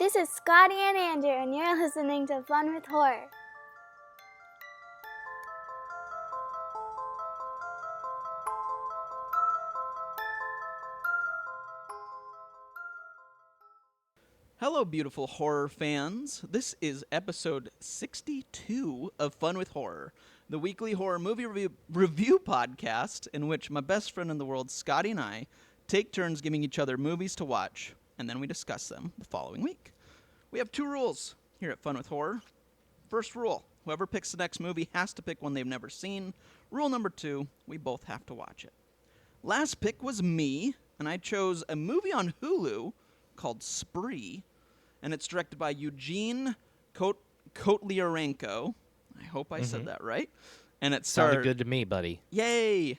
This is Scotty and Andrew, and you're listening to Fun with Horror. Hello, beautiful horror fans. This is episode 62 of Fun with Horror, the weekly horror movie review podcast in which my best friend in the world, Scotty, and I take turns giving each other movies to watch, and then we discuss them the following week. We have 2 rules here at Fun with Horror. First rule, whoever picks the next movie has to pick one they've never seen. Rule number 2, we both have to watch it. Last pick was me, and I chose a movie on Hulu called Spree, and it's directed by Eugene Kotlyarenko. I hope I said that right. And it sounded good to me, buddy. Yay!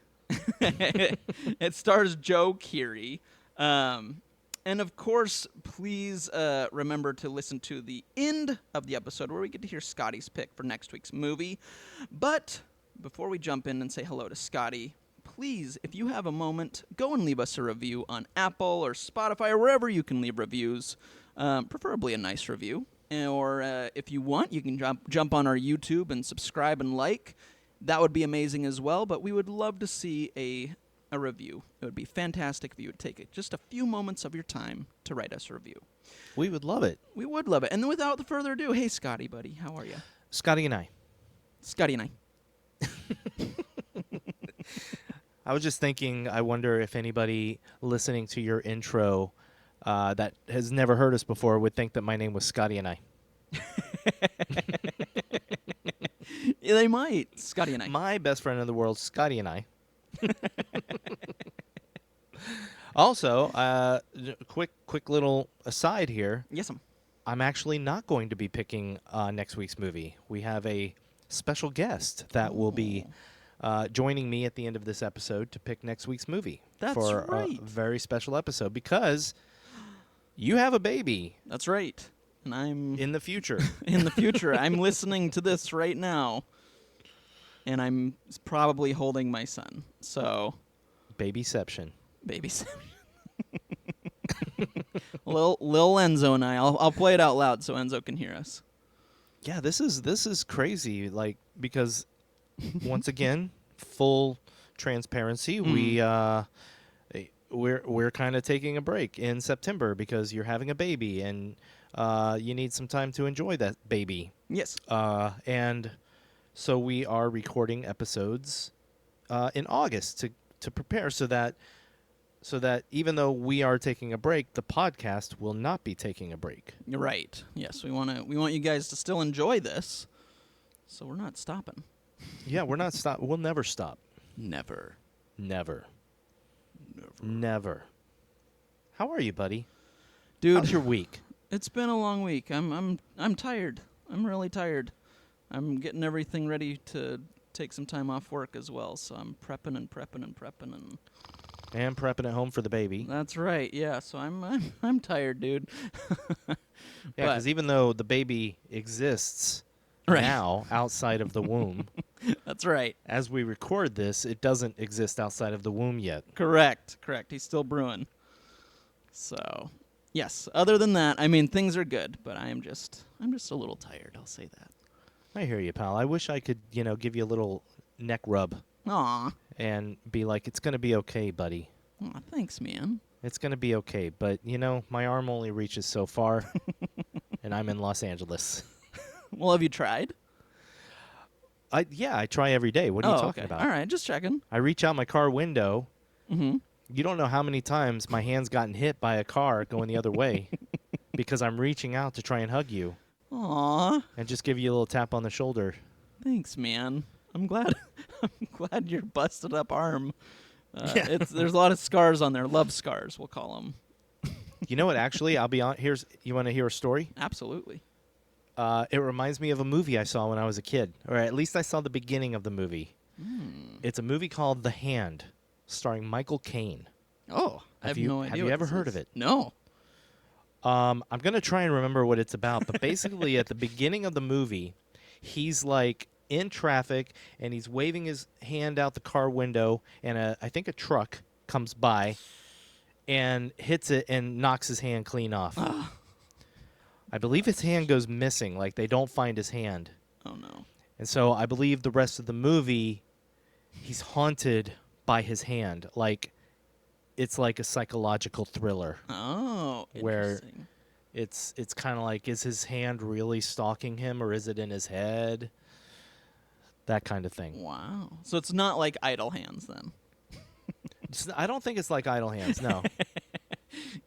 It stars Joe Keery. And of course, please remember to listen to the end of the episode where we get to hear Scotty's pick for next week's movie. But before we jump in and say hello to Scotty, please, if you have a moment, go and leave us a review on Apple or Spotify or wherever you can leave reviews, preferably a nice review. Or if you want, you can jump on our YouTube and subscribe and like. That would be amazing as well, but we would love to see a review. It would be fantastic if you would take just a few moments of your time to write us a review. We would love it. We would love it. And then without further ado, hey, Scotty, buddy, how are you? Scotty and I. Scotty and I. I was just thinking, I wonder if anybody listening to your intro that has never heard us before would think that my name was Scotty and I. Yeah, they might. Scotty and I. My best friend in the world, Scotty and I. Also, quick little aside here. Yes, I'm actually not going to be picking next week's movie. We have a special guest that will be joining me at the end of this episode to pick next week's movie. That's for right. A very special episode because you have a baby. That's right. And I'm in the future. In the future. I'm listening to this right now. And I'm probably holding my son. So Babyception. Lil Enzo and I'll play it out loud so Enzo can hear us. Yeah, this is crazy, like, because once again, full transparency, we're kind of taking a break in September because you're having a baby and you need some time to enjoy that baby. Yes. And so we are recording episodes in August to prepare so that even though we are taking a break, the podcast will not be taking a break. You're right. Yes, we want you guys to still enjoy this. So we're not stopping. Yeah, we're not stop. We'll never stop. Never. How are you, buddy? Dude, how's your week? It's been a long week. I'm tired. I'm really tired. I'm getting everything ready to take some time off work as well, so I'm prepping and prepping at home for the baby. That's right. Yeah, so I'm tired, dude. Yeah, because even though the baby exists now outside of the womb, that's right. As we record this, it doesn't exist outside of the womb yet. Correct. He's still brewing. So, yes. Other than that, I mean, things are good, but I'm just a little tired. I'll say that. I hear you, pal. I wish I could, give you a little neck rub. Aw. And be like, it's going to be okay, buddy. Aw, thanks, man. It's going to be okay. But, my arm only reaches so far, and I'm in Los Angeles. Well, have you tried? I try every day. What are you talking about? All right, just checking. I reach out my car window. Mm-hmm. You don't know how many times my hand's gotten hit by a car going the other way because I'm reaching out to try and hug you. Aw. And just give you a little tap on the shoulder. Thanks, man. I'm glad your busted up arm. There's a lot of scars on there. Love scars, we'll call them. You know what? Actually, I'll be on. You want to hear a story? Absolutely. It reminds me of a movie I saw when I was a kid, or at least I saw the beginning of the movie. It's a movie called The Hand, starring Michael Caine. Oh, I have no idea. Have you ever heard of it? No. I'm going to try and remember what it's about, but basically at the beginning of the movie, he's like in traffic and he's waving his hand out the car window, and I think a truck comes by and hits it and knocks his hand clean off. I believe his hand goes missing. Like, they don't find his hand. Oh, no. And so I believe the rest of the movie, he's haunted by his hand. Like, it's like a psychological thriller. Oh, Where interesting. it's kind of like, is his hand really stalking him, or is it in his head? That kind of thing. Wow. So it's not like Idle Hands, then. I don't think it's like Idle Hands, no.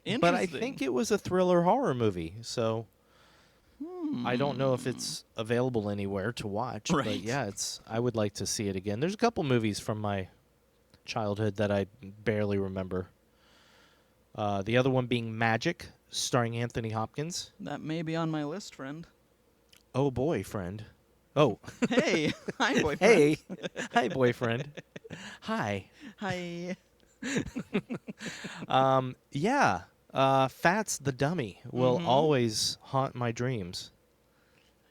Interesting. But I think it was a thriller horror movie, so I don't know if it's available anywhere to watch. Right. But yeah, I would like to see it again. There's a couple movies from my childhood that I barely remember. The other one being Magic, starring Anthony Hopkins. That may be on my list, friend. Oh, boyfriend. Oh. Hey. Hi, boyfriend. Hey. Hi, boyfriend. Hi. Hi. Yeah. Fats the dummy will always haunt my dreams.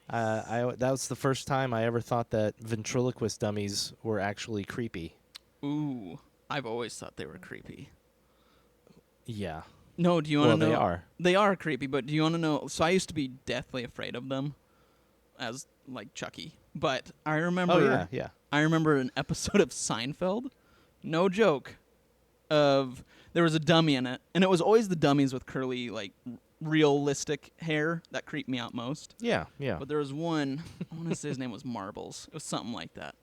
That was the first time I ever thought that ventriloquist dummies were actually creepy. Ooh. I've always thought they were creepy. Yeah. No, do you want to know? Well, they are. They are creepy, but do you want to know? So I used to be deathly afraid of them as, like, Chucky. But I remember... Oh, yeah. I remember an episode of Seinfeld, no joke, of there was a dummy in it, and it was always the dummies with curly, like, realistic hair that creeped me out most. Yeah. But there was one, I want to say his name was Marbles. It was something like that.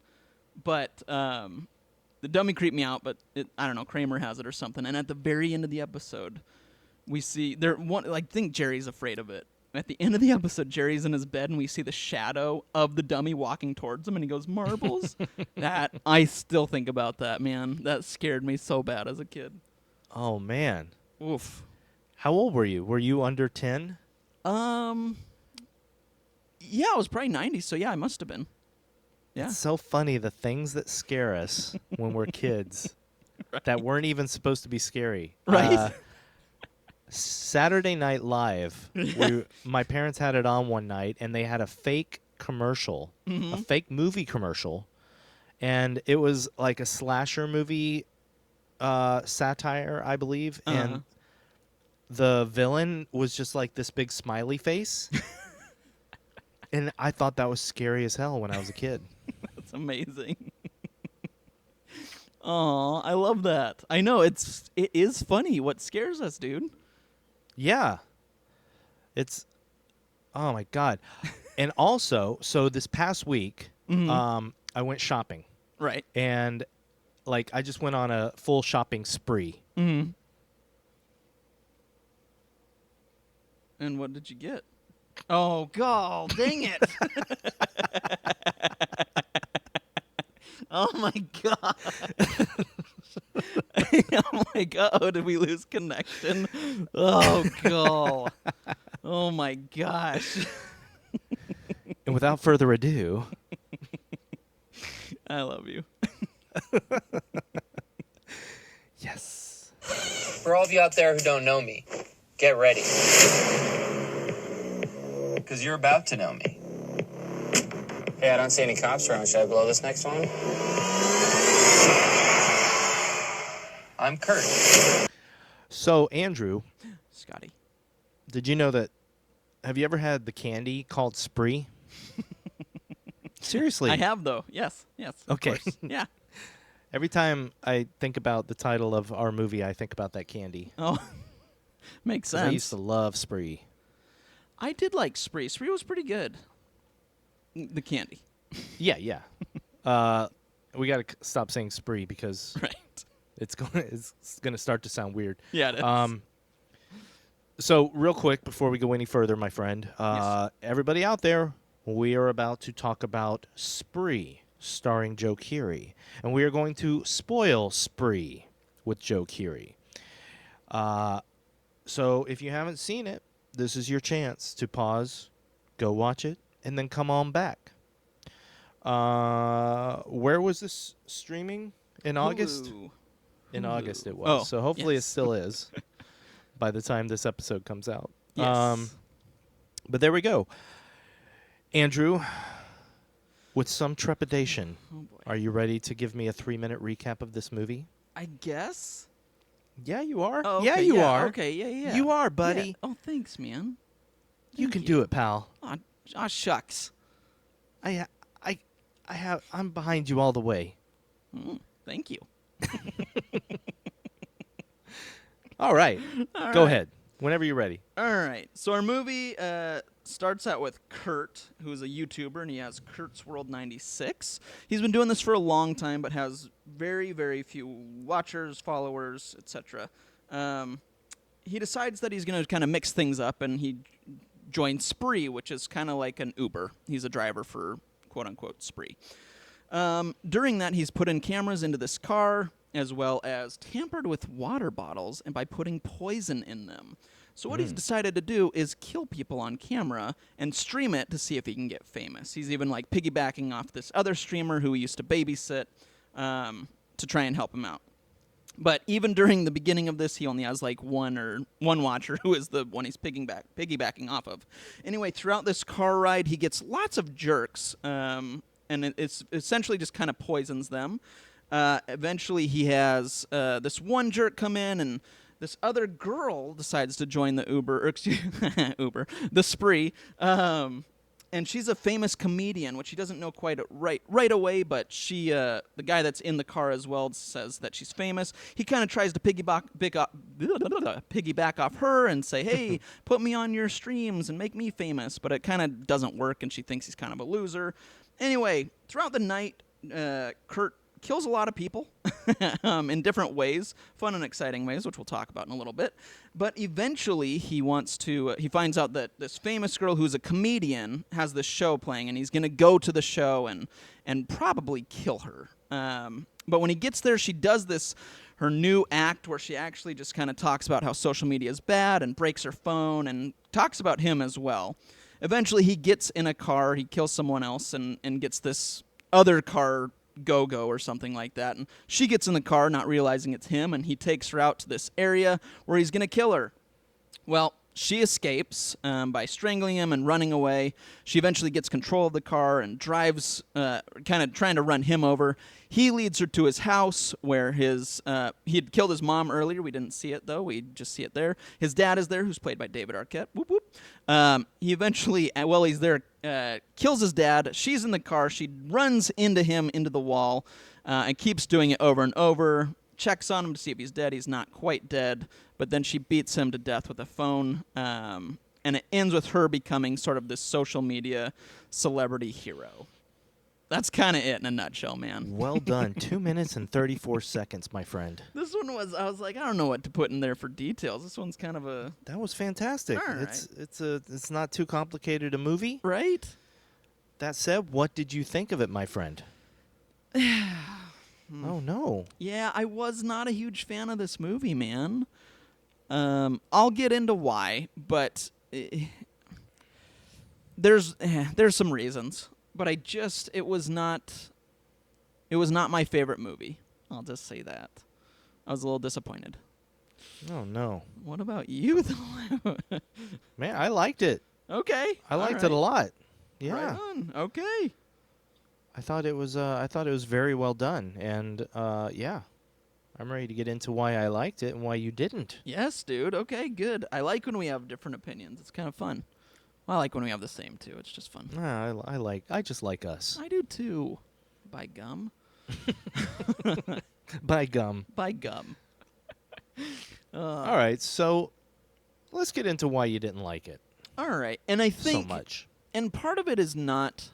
But the dummy creeped me out, but I don't know, Kramer has it or something. And at the very end of the episode, we see, I think Jerry's afraid of it. At the end of the episode, Jerry's in his bed, and we see the shadow of the dummy walking towards him, and he goes, Marbles? I still think about that, man. That scared me so bad as a kid. Oh, man. Oof. How old were you? Were you under 10? Yeah, I was probably 90, so yeah, I must have been. Yeah. It's so funny, the things that scare us when we're kids that weren't even supposed to be scary. Right? Saturday Night Live, my parents had it on one night, and they had a fake commercial, a fake movie commercial, and it was like a slasher movie satire, I believe, and the villain was just like this big smiley face, and I thought that was scary as hell when I was a kid. That's amazing. Aw, I love that. I know, it is funny what scares us, dude. Yeah. Oh my God. And also, so this past week, I went shopping. Right. And like, I just went on a full shopping spree. Mm-hmm. And what did you get? Oh, God, dang it. Oh my God. I'm like, oh, did we lose connection? Oh, God. Oh, my gosh. And without further ado, I love you. yes. For all of you out there who don't know me, get ready. Because you're about to know me. Hey, I don't see any cops around. Should I blow this next one? I'm Kurt. So, Andrew, Scotty. did you know that? Have you ever had the candy called Spree? Seriously. I have, though. Yes. Of Okay. course. Yeah. Every time I think about the title of our movie, I think about that candy. Oh, makes 'Cause sense. I used to love Spree. I did like Spree. Spree was pretty good. The candy. Yeah. We got to stop saying Spree because Right. it's going to start to sound weird. Yeah, it is. So real quick before we go any further, my friend, Yes. everybody out there, we are about to talk about Spree, starring Joe Keery, and we are going to spoil Spree with Joe Keery. So if you haven't seen it, this is your chance to pause, go watch it, and then come on back. Where was this streaming? In August? Hulu. In Hulu. August it was. Oh, So hopefully yes. it still is by the time this episode comes out. Yes. But there we go. Andrew, with some trepidation, Oh, boy. are you ready to give me a 3-minute recap of this movie? I guess. Yeah, you are. Oh, Yeah, okay, you are. Okay, yeah. You are, Yeah. buddy. Oh, thanks, man. You can do it, pal. Aw, shucks. I'm behind you all the way. Thank you. All right. All Go right. ahead. Whenever you're ready. All right. So our movie starts out with Kurt, who is a YouTuber, and he has Kurt's World 96. He's been doing this for a long time, but has very, very few watchers, followers, etc. He decides that he's going to kind of mix things up, and he joins Spree, which is kind of like an Uber. He's a driver for quote-unquote Spree. During that, he's put in cameras into this car, as well as tampered with water bottles and by putting poison in them. So what he's decided to do is kill people on camera and stream it to see if he can get famous. He's even like piggybacking off this other streamer who he used to babysit to try and help him out. But even during the beginning of this, he only has like one watcher, who is the one he's piggybacking off of. Anyway, throughout this car ride, he gets lots of jerks, and it's essentially just kind of poisons them. Eventually, he has this one jerk come in, and this other girl decides to join the the Spree. And she's a famous comedian, which he doesn't know quite right away, but she, the guy that's in the car as well, says that she's famous. He kind of tries to piggyback off her and say, hey, put me on your streams and make me famous, but it kind of doesn't work, and she thinks he's kind of a loser. Anyway, throughout the night, Kurt kills a lot of people in different ways, fun and exciting ways, which we'll talk about in a little bit. But eventually, he finds out that this famous girl who's a comedian has this show playing, and he's going to go to the show and probably kill her. But when he gets there, she does her new act where she actually just kind of talks about how social media is bad and breaks her phone and talks about him as well. Eventually, he gets in a car, he kills someone else, and gets this other car go-go or something like that. And she gets in the car, not realizing it's him, and he takes her out to this area where he's going to kill her. Well, she escapes by strangling him and running away. She eventually gets control of the car and drives, kind of trying to run him over. He leads her to his house where he had killed his mom earlier. We didn't see it, though. We just see it there. His dad is there, who's played by David Arquette. Whoop, whoop. He eventually, while he's there, kills his dad. She's in the car. She runs into him into the wall and keeps doing it over and over. Checks on him to see if he's dead. He's not quite dead, but then she beats him to death with a phone, and it ends with her becoming sort of this social media celebrity hero. That's kind of it in a nutshell, man. Well done. 2 minutes and 34 seconds, my friend. This one I was like, I don't know what to put in there for details. This one's kind of a... That was fantastic. All right. It's not too complicated a movie. Right? That said, what did you think of it, my friend? Oh, no. Yeah, I was not a huge fan of this movie, man. I'll get into why, but there's some reasons. But it was not my favorite movie. I'll just say that. I was a little disappointed. Oh, no. What about you, though? Man, I liked it. Okay. I liked it a lot. Yeah. Right on. Okay. I thought it was very well done, and yeah, I'm ready to get into why I liked it and why you didn't. Yes, dude. Okay, good. I like when we have different opinions. It's kind of fun. Well, I like when we have the same too. It's just fun. I just like us. I do too. By gum. By gum. By gum. All right, so let's get into why you didn't like it. All right, and I think so much. And part of it is not.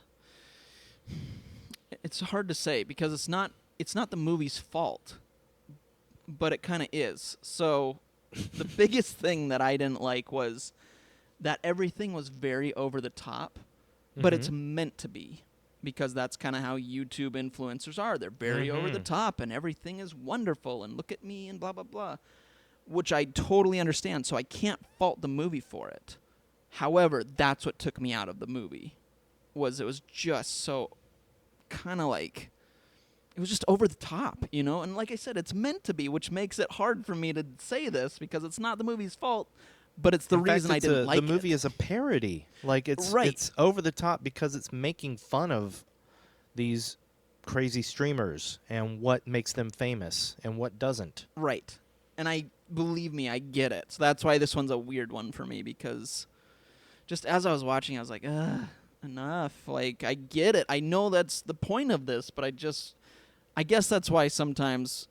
It's hard to say because it's not the movie's fault, but it kind of is. So the biggest thing that I didn't like was that everything was very over the top, but it's meant to be because that's kind of how YouTube influencers are. They're very over the top and everything is wonderful and look at me and blah, blah, blah, which I totally understand. So I can't fault the movie for it. However, that's what took me out of the movie it was just so kind of like it was just over the top, you know? And like I said, it's meant to be, which makes it hard for me to say this because it's not the movie's fault, but it's the reason I didn't like it. The movie is a parody. Like it's over the top because it's making fun of these crazy streamers and what makes them famous and what doesn't. Right. And believe me, I get it. So that's why this one's a weird one for me because just as I was watching, I was like, ugh, enough. Like, I get it. I know that's the point of this, but I guess that's why sometimes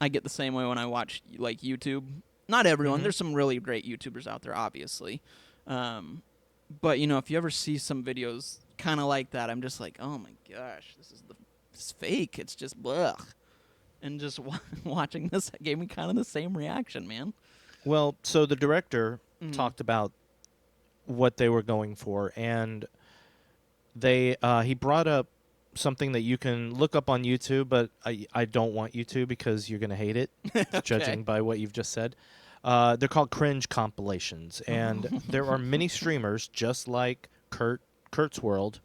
I get the same way when I watch, like, YouTube. Not everyone. Mhm. There's some really great YouTubers out there, obviously. But, you know, if you ever see some videos kind of like that, I'm just like, oh, my gosh, this is fake. It's just, blech. And just watching this gave me kind of the same reaction, man. Well, so the director Mhm. talked about what they were going for, and he brought up something that you can look up on YouTube, but I don't want you to because you're going to hate it, judging by what you've just said. They're called cringe compilations, and there are many streamers just like Kurt's World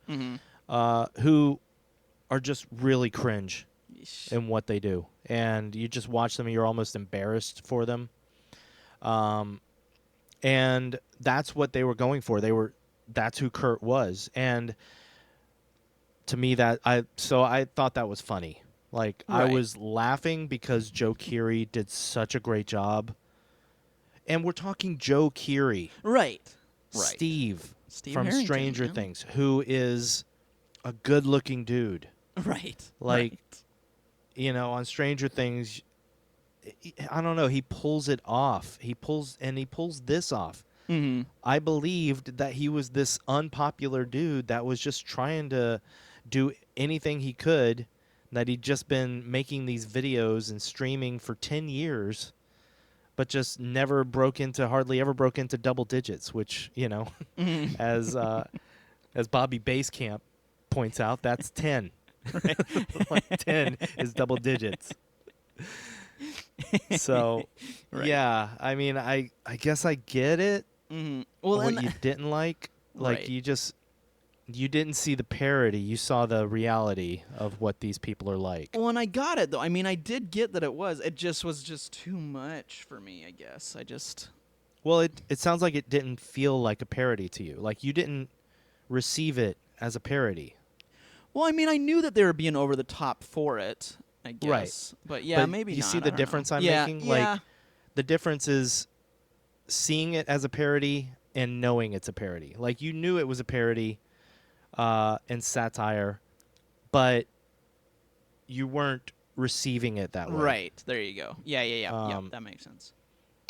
who are just really cringe in what they do, and you just watch them and you're almost embarrassed for them. And that's what they were going for. That's who Kurt was, and to me I thought that was funny. Like, I Right. was laughing because Joe Keery did such a great job. And we're talking Joe Keery, Right. Steve from Harrington, Stranger man. Things, who is a good-looking dude. Right. Like, right. you know, on Stranger Things, I don't know, he pulls it off. He pulls this off. Mm-hmm. I believed that he was this unpopular dude that was just trying to do anything he could, that he'd just been making these videos and streaming for 10 years, but just hardly ever broke into double digits, which, you know, as Bobby Basecamp points out, that's 10. Like 10 is double digits. So, Right. yeah, I mean, I guess I get it. Mm-hmm. Well, What and you didn't like Right. you didn't see the parody. You saw the reality of what these people are like. Well, and I got it though. I mean, I did get that it was. It just was just too much for me, I guess. Well, it sounds like it didn't feel like a parody to you. Like, you didn't receive it as a parody. Well, I mean, I knew that they were being over the top for it, I guess. Right. But yeah, But maybe you not. see I the don't difference know. I'm Yeah, making? Yeah. Like, the difference is seeing it as a parody and knowing it's a parody. Like, you knew it was a parody and satire, but you weren't receiving it that way. Right. There you go. Yeah. Yep, that makes sense.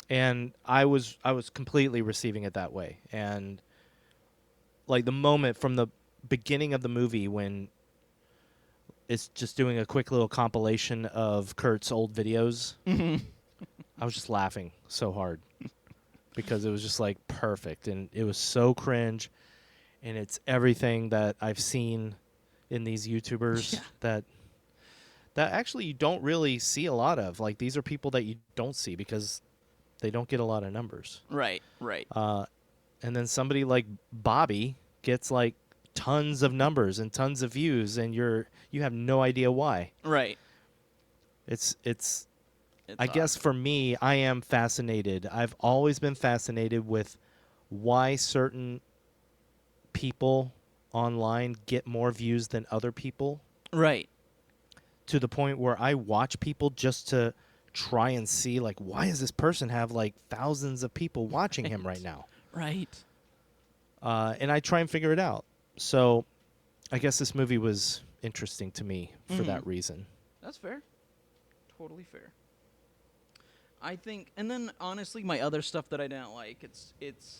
And I was completely receiving it that way. And like, the moment from the beginning of the movie when it's just doing a quick little compilation of Kurt's old videos, I was just laughing so hard because it was just like perfect, and it was so cringe, and it's everything that I've seen in these YouTubers that actually you don't really see a lot of. Like, these are people that you don't see because they don't get a lot of numbers. Right. And then somebody like Bobby gets like tons of numbers and tons of views, and you have no idea why. Right. It's It's I guess awesome. for me, I am fascinated. I've always been fascinated with why certain people online get more views than other people, Right. to the point where I watch people just to try and see, like, why does this person have like thousands of people watching him right now? Right. And I try and figure it out. So I guess this movie was interesting to me for that reason. That's fair. Totally fair. I think, and then honestly, my other stuff that I didn't like, it's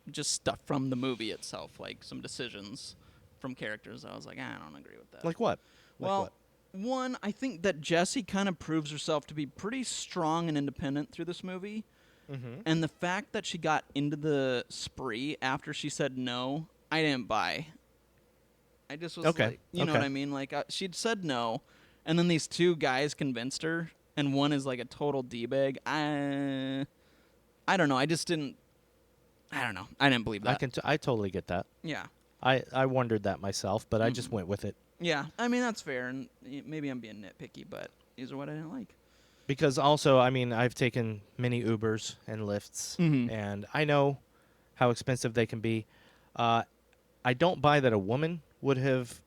just stuff from the movie itself, like some decisions from characters. I was like, I don't agree with that. Like what? Well, one, I think that Jessie kind of proves herself to be pretty strong and independent through this movie. Mm-hmm. And the fact that she got into the spree after she said no, I didn't buy. I just was like, you know what I mean? Like, she'd said no, and then these two guys convinced her, and one is like a total D-bag. I don't know. I just didn't. I don't know. I didn't believe that. I totally get that. Yeah. I wondered that myself, but I just went with it. Yeah. I mean, that's fair, and maybe I'm being nitpicky, but these are what I didn't like. Because also, I mean, I've taken many Ubers and Lyfts, and I know how expensive they can be. I don't buy that a woman would have,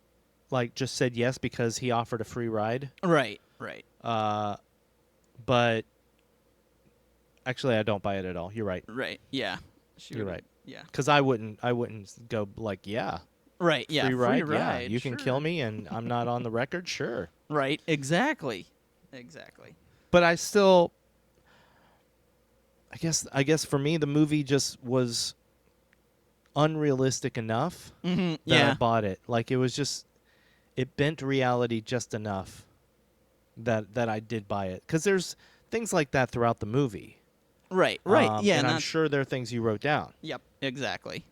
like, just said yes because he offered a free ride. Right. But actually, I don't buy it at all. You're right. Right. Yeah. You're right. Yeah. Because I wouldn't go like, yeah, Right. Yeah. free ride, yeah, ride, you can sure. kill me and I'm not on the record, sure. Right. Exactly. Exactly. But I still, I guess for me the movie just was unrealistic enough Mm-hmm. that I Yeah. bought it. Like it bent reality just enough that I did buy it. Because there's things like that throughout the movie. Right. Right. Yeah. And I'm that's- sure there are things you wrote down. Yep. Exactly.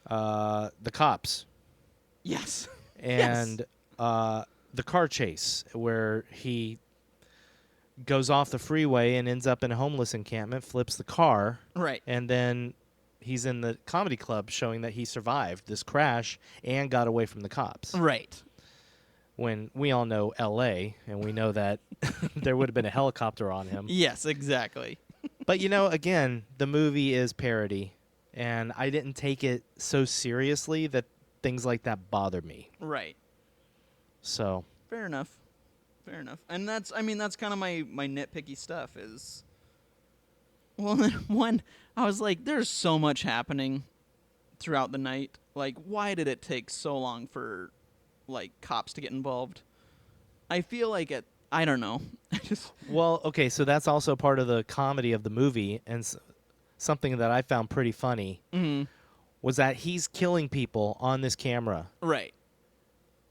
The cops Yes. and the car chase where he goes off the freeway and ends up in a homeless encampment, flips the car, Right. and then he's in the comedy club showing that he survived this crash and got away from the cops. Right. When we all know L.A., and we know that there would have been a helicopter on him. Yes. Exactly. But, again, the movie is parody, and I didn't take it so seriously that things like that bother me. Right. So, Fair enough. Fair enough. And that's kind of my nitpicky stuff is. Well, one, I was like, there's so much happening throughout the night. Like, why did it take so long for, like, cops to get involved? I feel like I don't know. I just. well, okay, so that's also part of the comedy of the movie, and something that I found pretty funny was that he's killing people on this camera. Right.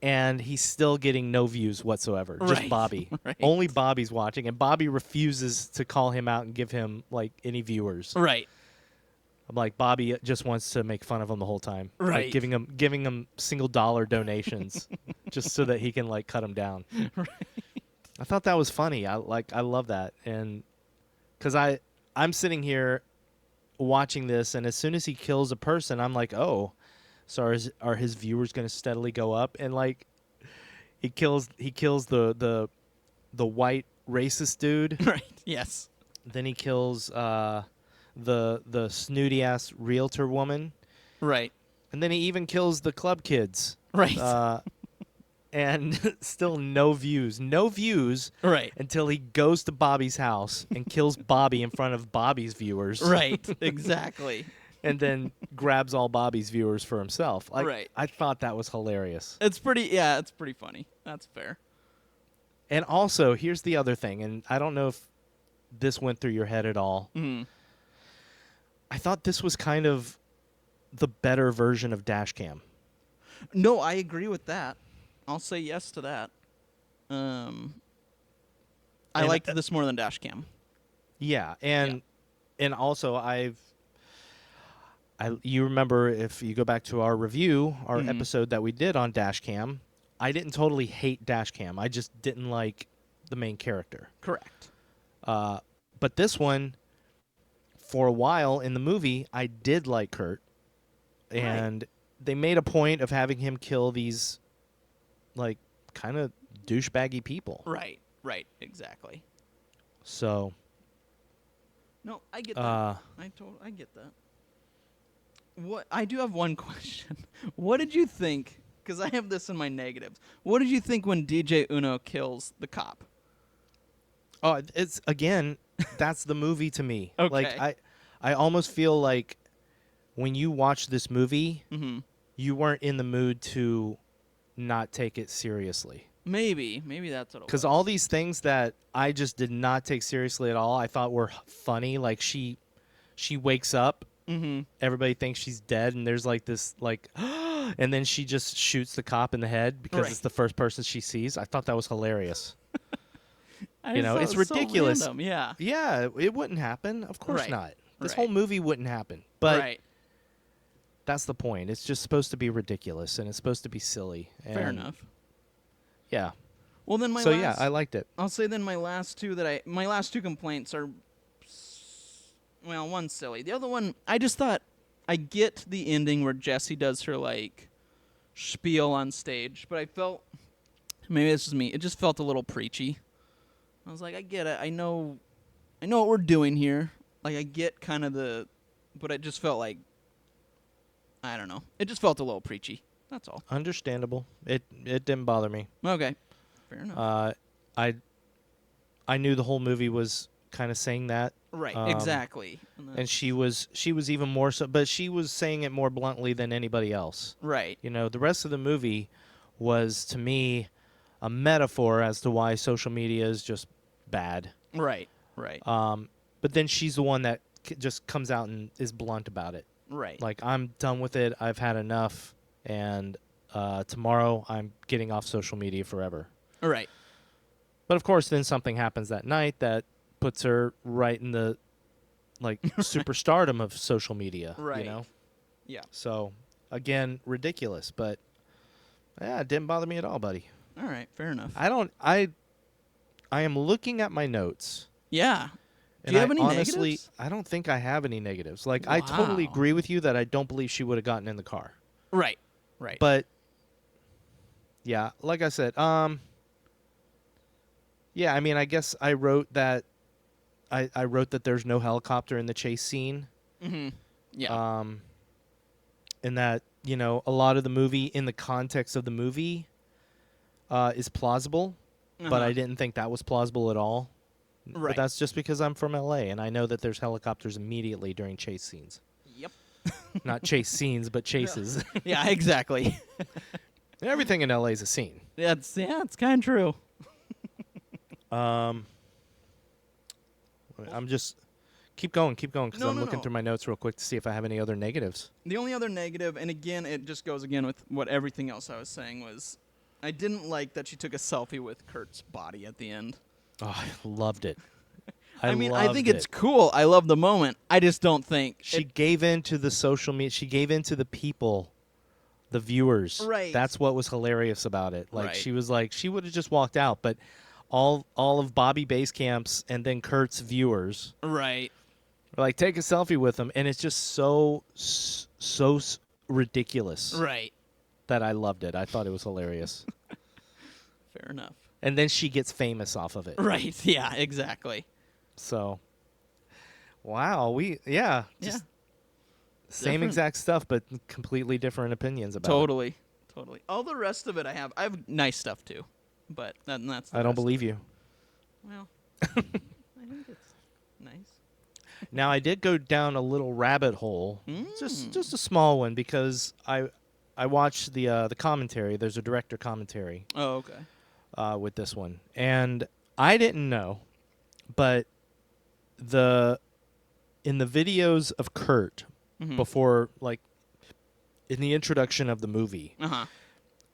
And he's still getting no views whatsoever. Just Right, Bobby. right. Only Bobby's watching, and Bobby refuses to call him out and give him like any viewers. Right. I'm like, Bobby just wants to make fun of him the whole time. Right. Like giving him $1 donations just so that he can like cut him down. Right. I thought that was funny. I love that. And cuz I'm sitting here watching this, and as soon as he kills a person, I'm like, "Oh, so are his viewers going to steadily go up?" And like he kills the white racist dude. Right. Yes. Then he kills the snooty ass realtor woman, Right. and then he even kills the club kids. Right. And still no views Right. until he goes to Bobby's house and kills Bobby in front of Bobby's viewers. Right. Exactly. And then grabs all Bobby's viewers for himself. Like, Right. I thought that was hilarious. It's pretty funny. That's fair. And also, here's the other thing, and I don't know if this went through your head at all. Mm. I thought this was kind of the better version of Dashcam. No, I agree with that. I'll say yes to that. I And, liked this more than Dashcam. Yeah, and also you remember, if you go back to our review, our episode that we did on Dashcam, I didn't totally hate Dashcam. I just didn't like the main character. Correct. But this one, for a while in the movie, I did like Kurt. And they made a point of having him kill these, like, kind of douchebaggy people. Right. Right. Exactly. So, No, I get that. I get that. What I do have one question. What did you think? Because I have this in my negatives. What did you think when DJ Uno kills the cop? oh, it's, again, that's the movie to me. Okay. Like, I almost feel like when you watch this movie, you weren't in the mood to not take it seriously. Maybe that's what it was. Because all these things that I just did not take seriously at all, I thought were funny. Like, she wakes up, everybody thinks she's dead, and there's like this, like, and then she just shoots the cop in the head because it's the first person she sees. I thought that was hilarious. I you know, just it's thought it was ridiculous. So random, yeah. Yeah, it wouldn't happen. Of course Right. not. This Right. whole movie wouldn't happen. But Right. that's the point. It's just supposed to be ridiculous, and it's supposed to be silly. Fair and enough. Yeah. Well, then Yeah, I liked it. I'll say then my last two complaints are, well, one's silly. The other one, I just thought, I get the ending where Jessie does her, like, spiel on stage, but I felt, maybe this is me, it just felt a little preachy. I was like, I get it. I know what we're doing here. Like, I get kind of but it just felt like, I don't know. It just felt a little preachy. That's all. Understandable. It didn't bother me. Okay. Fair enough. I knew the whole movie was kind of saying that. Right. Exactly. And she was even more so, but she was saying it more bluntly than anybody else. Right. You know, the rest of the movie was, to me, a metaphor as to why social media is just bad. Right. Right. But then she's the one that just comes out and is blunt about it. Right. Like, I'm done with it. I've had enough. And tomorrow I'm getting off social media forever. Right. But, of course, then something happens that night that puts her right in the, like, superstardom of social media. Right. You know? Yeah. So, again, ridiculous. But, yeah, it didn't bother me at all, buddy. All right. Fair enough. I am looking at my notes. Yeah. Do And you have I any honestly, negatives? I don't think I have any negatives. Like, I totally Wow. agree with you that I don't believe she would have gotten in the car. Right. Right. But, yeah, like I said, yeah, I mean, I guess I wrote that I wrote that there's no helicopter in the chase scene. Mm-hmm. Yeah. And that, you know, a lot of the movie, in the context of the movie, is plausible. But I didn't think that was plausible at all. Right. But that's just because I'm from L.A., and I know that there's helicopters immediately during chase scenes. Yep. Not chase scenes, but chases. Yeah. Exactly. Everything in L.A. is a scene. It's kind of true. I'm just... Keep going, because No, I'm no, looking no. through my notes real quick to see if I have any other negatives. The only other negative, and again, it just goes again with what everything else I was saying, was I didn't like that she took a selfie with Kurt's body at the end. Oh, I loved it. I mean, I loved think it. it's cool. I love the moment. I just don't think She gave in to the social media. She gave in to the people, the viewers. Right. That's what was hilarious about it. Like, Right. she was like, she would have just walked out, but all of Bobby Basecamp's and then Kurt's viewers Right. were like, take a selfie with him, and it's just so ridiculous Right. that I loved it. I thought it was hilarious. Fair enough. And then she gets famous off of it. Right. Yeah, exactly. So, wow, Yeah. same Different. exact stuff, but completely different opinions about it. Totally. Totally. All the rest of it I have nice stuff too. But that's the I don't rest of believe it. you. Well, I think it's nice. Now, I did go down a little rabbit hole, just a small one, because I watched the commentary. There's a director commentary Oh, okay. with this one, and I didn't know, but in the videos of Kurt before, like, in the introduction of the movie, Uh-huh.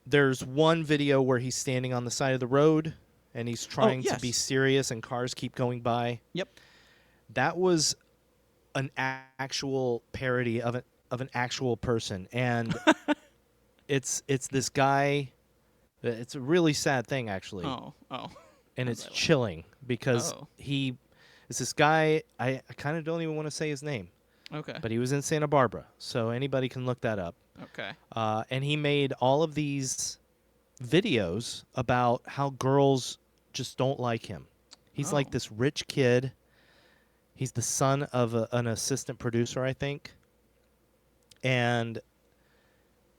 there's one video where he's standing on the side of the road and he's trying to be yes. serious, and cars keep going by. Yep. That was an actual parody of an actual person, and it's this guy. It's a really sad thing, actually, Oh. and how's it's that look? chilling because Oh. it's this guy. I kind of don't even want to say his name, Okay. but he was in Santa Barbara, so anybody can look that up. Okay. And he made all of these videos about how girls just don't like him. He's like Oh. this rich kid. He's the son of an assistant producer, I think. And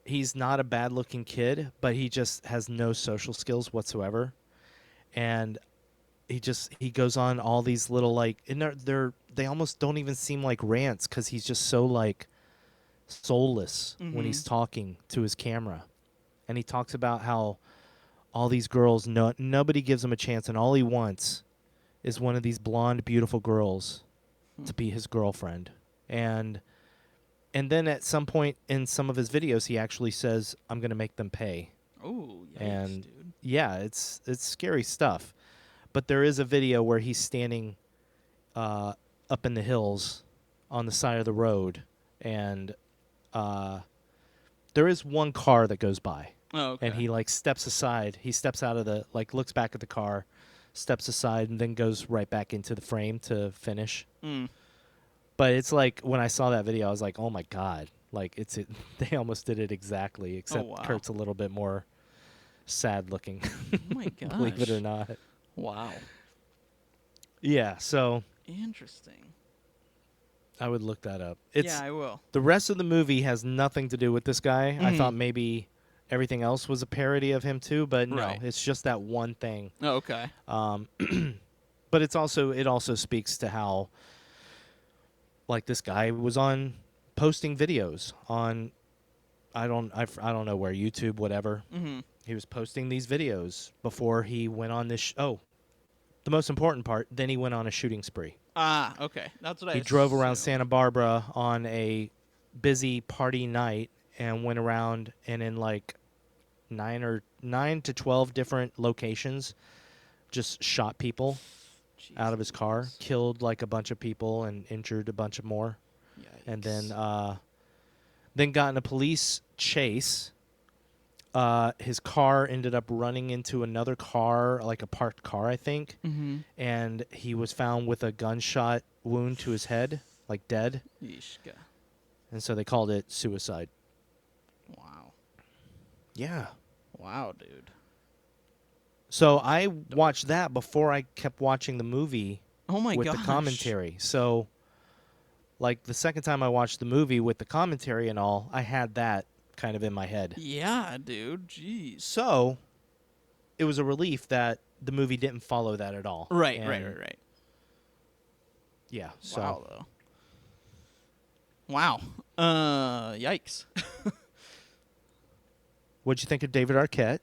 he's not a bad-looking kid, but he just has no social skills whatsoever. And he goes on all these little, like, and they almost don't even seem like rants because he's just so, like, soulless when he's talking to his camera. And he talks about how all these girls, nobody gives him a chance, and all he wants is one of these blonde, beautiful girls to be his girlfriend. And then at some point in some of his videos, he actually says, I'm going to make them pay. Oh, yikes, And dude. yeah, it's scary stuff. But there is a video where he's standing up in the hills on the side of the road, and there is one car that goes by. Oh, okay. And he, like, steps aside. He steps out of the, like, looks back at the car, steps aside, and then goes right back into the frame to finish. Mm. But it's like, when I saw that video, I was like, oh my God. Like, they almost did it exactly, except wow. Kurt's a little bit more sad looking. Oh my gosh. Believe it or not. Wow. Yeah, so Interesting. I would look that up. Yeah, I will. The rest of the movie has nothing to do with this guy. I Mhm. thought maybe everything else was a parody of him too, but no, Right. it's just that one thing. Oh, okay. But it also speaks to how like this guy was on posting videos on I don't know where, YouTube, whatever. Mm-hmm. He was posting these videos before he went on this the most important part, then he went on a shooting spree. Ah, okay. That's what I He drove around assumed. Santa Barbara on a busy party night and went around and in like 9 to 12 different locations just shot people out of his car, Jesus. killed like a bunch of people and injured a bunch of more. And Yikes. then got in a police chase. His car ended up running into another car, like a parked car, I think. Mm-hmm. And he was found with a gunshot wound to his head, like dead. Yeeshka. And so they called it suicide. Wow. Yeah. Wow, dude. So I watched that before I kept watching the movie Oh my with gosh. the commentary. So, like, the second time I watched the movie with the commentary and all, I had that kind of in my head. Yeah, dude. Jeez. So, it was a relief that the movie didn't follow that at all. Right. And Yeah. So. Wow, though. Wow. Yikes. What'd you think of David Arquette?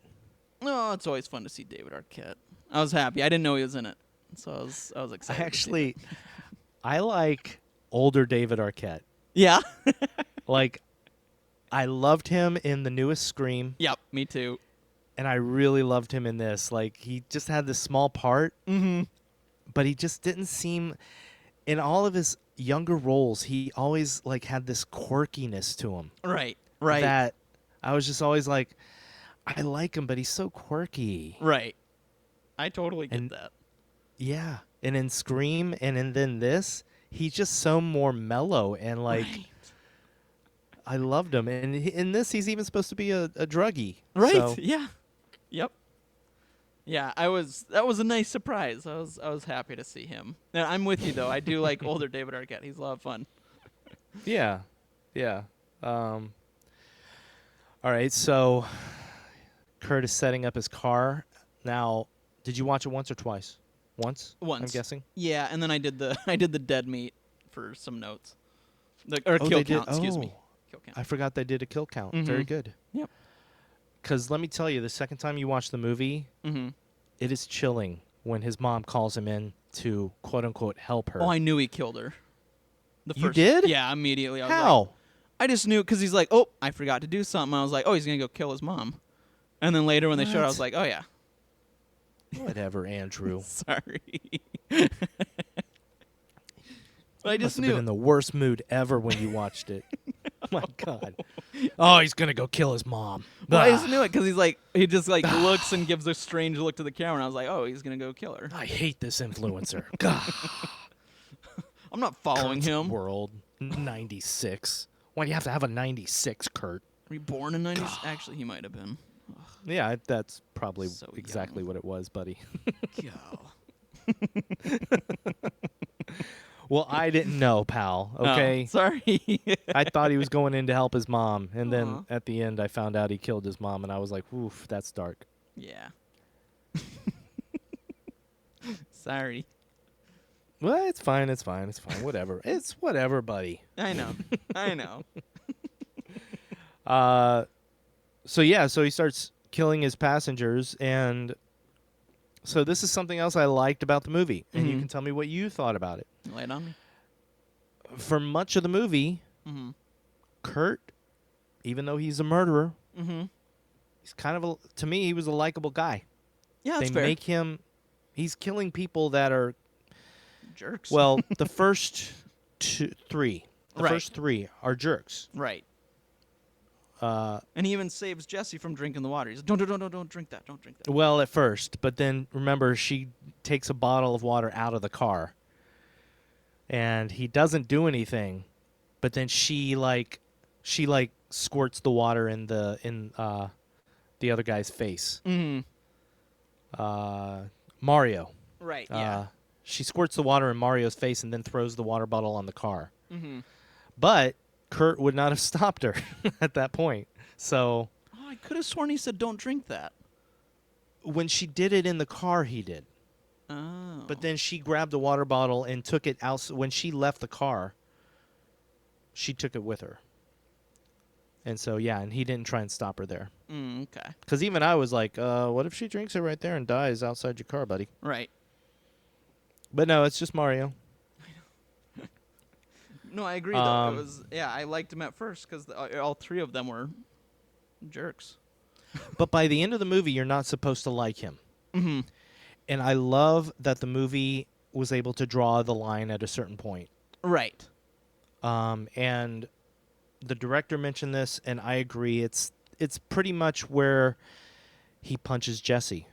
Oh, it's always fun to see David Arquette. I was happy. I didn't know he was in it, so I was excited. I like older David Arquette. Yeah. Like, I loved him in the newest Scream, Yep. Me too. and I really loved him in this. Like, he just had this small part, Mm-hmm. but he just didn't seem, in all of his younger roles, he always like had this quirkiness to him. Right. Right. That I was just always like, I like him, but he's so quirky. Right. I totally get And- that. Yeah. And in Scream and then this, he's just so more mellow and like, Right. I loved him. And in this, he's even supposed to be a druggie. Right. So, Yeah. Yep. Yeah, that was a nice surprise. I was happy to see him. Now, I'm with you though. I do like older David Arquette. He's a lot of fun. yeah. Yeah. All right. So Kurt is setting up his car. Now, did you watch it once or twice? Once? Once. I'm guessing. Yeah, and then I did the dead meat for some notes. Or Oh, kill they did- count, excuse me. oh. Kill count. I forgot they did a kill count. Very Mhm. good. Yep. Because let me tell you, the second time you watch the movie, Mm-hmm. it is chilling when his mom calls him in to quote unquote help her. Oh, I knew he killed her. You did? Yeah, immediately. I was How? Like, I just knew because he's like, oh, I forgot to do something. I was like, oh, he's gonna go kill his mom. And then later when they showed, I What? was like, oh yeah, Whatever, Andrew. sorry. But I Must just have been knew. in the worst mood ever when you watched it. My God. Oh, he's gonna go kill his mom. Well, I just Ah, knew it because he just like looks and gives a strange look to the camera. And I was like, oh, he's gonna go kill her. I hate this influencer. God. I'm not following Kurt's him. World 96. Why do you have to have a 96, Kurt? Reborn in '90s. Actually, he might have been. Yeah, that's probably So exactly young. what it was, buddy. Go. Well, I didn't know, pal. Oh, Okay. sorry. I thought he was going in to help his mom, and Aw. then at the end, I found out he killed his mom, and I was like, "Oof, that's dark." Yeah. Sorry. Well, it's fine. It's fine. It's fine. Whatever. It's whatever, buddy. I know. I know. So yeah, so he starts killing his passengers, and so this is something else I liked about the movie, and you Mhm. can tell me what you thought about it. Lay it on me. For much of the movie, Mm-hmm. Kurt, even though he's a murderer, Mm-hmm. he's kind of to me, he was a likable guy. Yeah, that's They fair. make him. He's killing people that are Jerks. well. The first three Right. first three are jerks. Right. Uh, And he even saves Jesse from drinking the water. He's like, don't drink that. Don't drink that. well, at first, but then remember, she takes a bottle of water out of the car, and he doesn't do anything, but then she squirts the water in the other guy's face. Mm-hmm. Mario. Right. Yeah. She squirts the water in Mario's face and then throws the water bottle on the car. Mm-hmm. But Kurt would not have stopped her at that point. So Oh, I could have sworn he said don't drink that. when she did it in the car, he did. Oh. But then she grabbed the water bottle and took it out. When she left the car, she took it with her. And so, yeah, and he didn't try and stop her there. Okay. Because even I was like, what if she drinks it right there and dies outside your car, buddy? Right. But no, it's just Mario. No, I agree, though. It was, I liked him at first because all three of them were jerks. But by the end of the movie, you're not supposed to like him. Mm-hmm. And I love that the movie was able to draw the line at a certain point. Right. And the director mentioned this, and I agree. It's pretty much where he punches Jessie.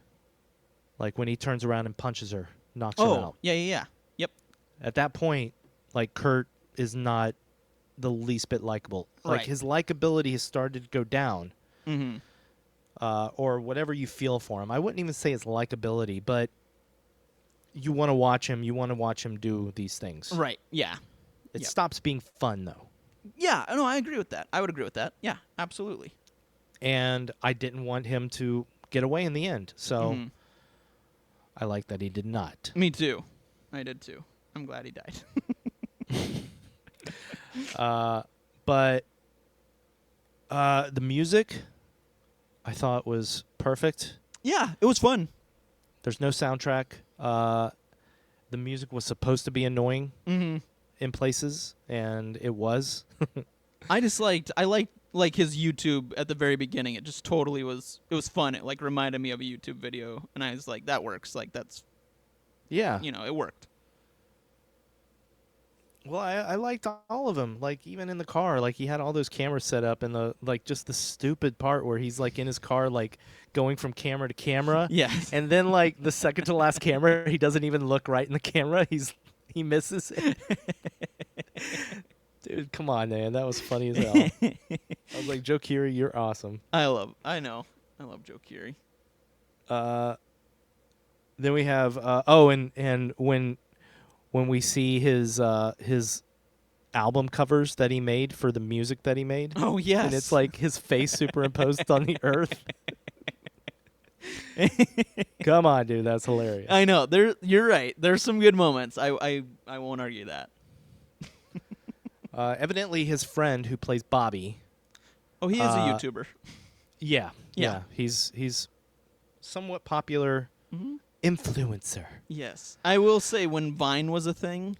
Like when he turns around and punches her, knocks her out. Yeah. Yep. At that point, like Kurt is not the least bit likable. Like Right. his likability has started to go down. Mm-hmm. Or whatever you feel for him. I wouldn't even say it's likability, but you want to watch him. You want to watch him do these things. Right. Yeah. It Yep. stops being fun, though. Yeah. No, I agree with that. I would agree with that. Yeah, absolutely. And I didn't want him to get away in the end. So Mhm. I like that he did not. Me too. I did too. I'm glad he died. But the music, I thought was perfect. Yeah, it was fun. There's no soundtrack. The music was supposed to be annoying Mm-hmm. in places, and it was. I liked his YouTube at the very beginning. It just totally was. It was fun. It like reminded me of a YouTube video, and I was like, that works. Like that's Yeah. it worked. Well, I liked all of them. Like even in the car, like he had all those cameras set up, and just the stupid part where he's like in his car, like going from camera to camera. Yes. And then like the second to last camera, he doesn't even look right in the camera. He misses it. Dude, come on, man, that was funny as hell. I was like, Joe Keery, you're awesome. I know. I love Joe Keery. Then we have and when we see his album covers that he made for the music that he made. Oh yes. And it's like his face superimposed on the earth. Come on, dude, that's hilarious. I know. You're right. There's some good moments. I won't argue that. Evidently, his friend who plays Bobby. Oh, he is a YouTuber. Yeah. Yeah. He's somewhat popular influencer. Yes. I will say when Vine was a thing,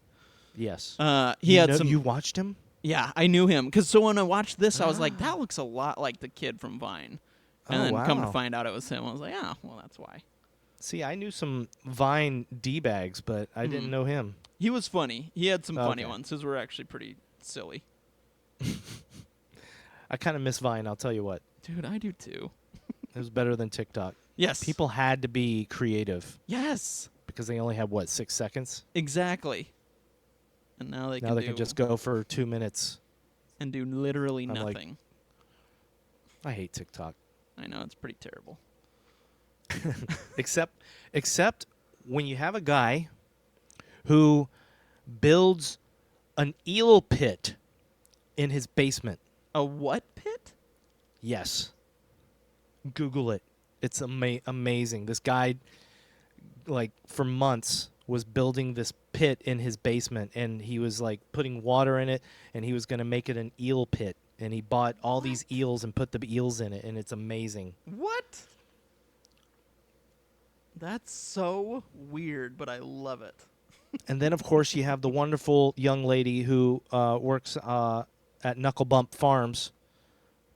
Yes. he had some. You watched him? Yeah, I knew him because so when I watched this, I was like, that looks a lot like the kid from Vine. And then come to find out it was him, I was like, well, that's why. See, I knew some Vine D-bags, but I didn't know him. He was funny. He had some funny Okay. ones. His were actually pretty silly. I kind of miss Vine, I'll tell you what. Dude, I do too. It was better than TikTok. Yes. People had to be creative Yes. because they only had, 6 seconds? Exactly. And now they Can just go for 2 minutes. and do literally I'm like- nothing. I hate TikTok. I know, it's pretty terrible. Except when you have a guy who builds an eel pit in his basement. A what pit? Yes. Google it. It's amazing. This guy, like, for months was building this pit in his basement, and he was, like, putting water in it, and he was going to make it an eel pit. And he bought all these eels and put the eels in it, and it's amazing. What? That's so weird, but I love it. And then, of course, you have the wonderful young lady who works at Knuckle Bump Farms,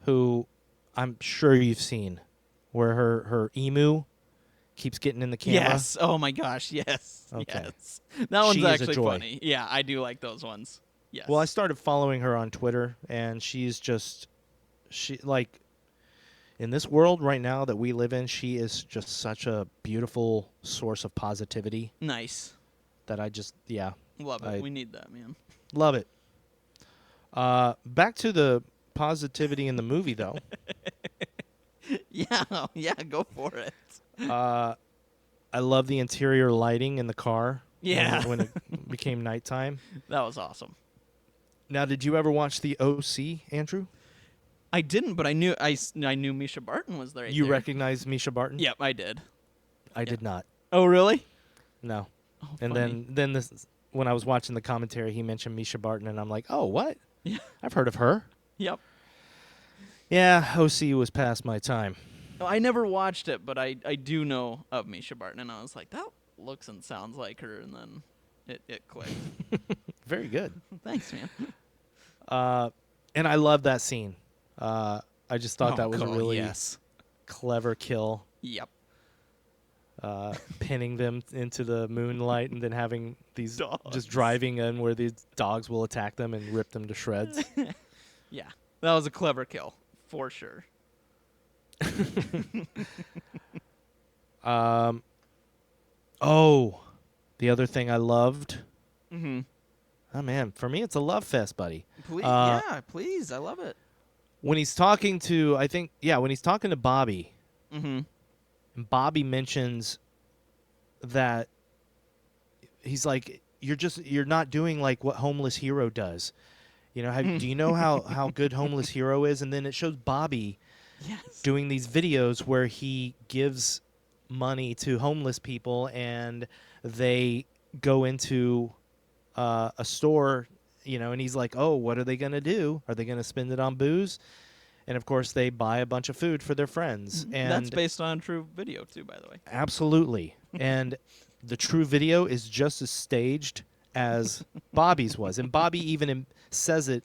who I'm sure you've seen, where her emu keeps getting in the camera. Yes. Oh my gosh. Yes. Okay. Yes. That one's She is a actually joy. funny. Yeah, I do like those ones. Yes. Well, I started following her on Twitter, and in this world right now that we live in, she is just such a beautiful source of positivity Nice. that I just, Love it. I- We need that, man. love it. Back to the positivity in the movie, though. Yeah. Yeah. Go for it. I love the interior lighting in the car. Yeah. When it became nighttime. That was awesome. Now, did you ever watch the OC, Andrew? I didn't, but I knew Misha Barton was there. You recognize Misha Barton? Yep, I did. I did not. Oh, really? No. Oh, And funny. then when I was watching the commentary, he mentioned Misha Barton, and I'm like, oh, what? Yeah. I've heard of her. Yep. Yeah, OC was past my time. No, I never watched it, but I do know of Misha Barton, and I was like, that looks and sounds like her, and then it clicked. Very good. Thanks, man. And I love that scene. I just thought that was a cool. really Yes. clever kill. Yep. Pinning them into the moonlight and then having these Dogs. just driving in where these dogs will attack them and rip them to shreds. Yeah. That was a clever kill, for sure. Oh, the other thing I loved. Mm-hmm. Oh man, for me it's a love fest, buddy. Please, yeah, please. I love it. When he's talking to, when he's talking to Bobby, Mm-hmm. and Bobby mentions that he's like, you're not doing like what Homeless Hero does. You know, do you know how good Homeless Hero is? And then it shows Bobby Yes. doing these videos where he gives money to homeless people and they go into a store, you know, and he's like, oh, what are they going to do? Are they going to spend it on booze? And of course they buy a bunch of food for their friends. And That's based on true video too, by the way. absolutely. And the true video is just as staged as Bobby's was. And Bobby even says it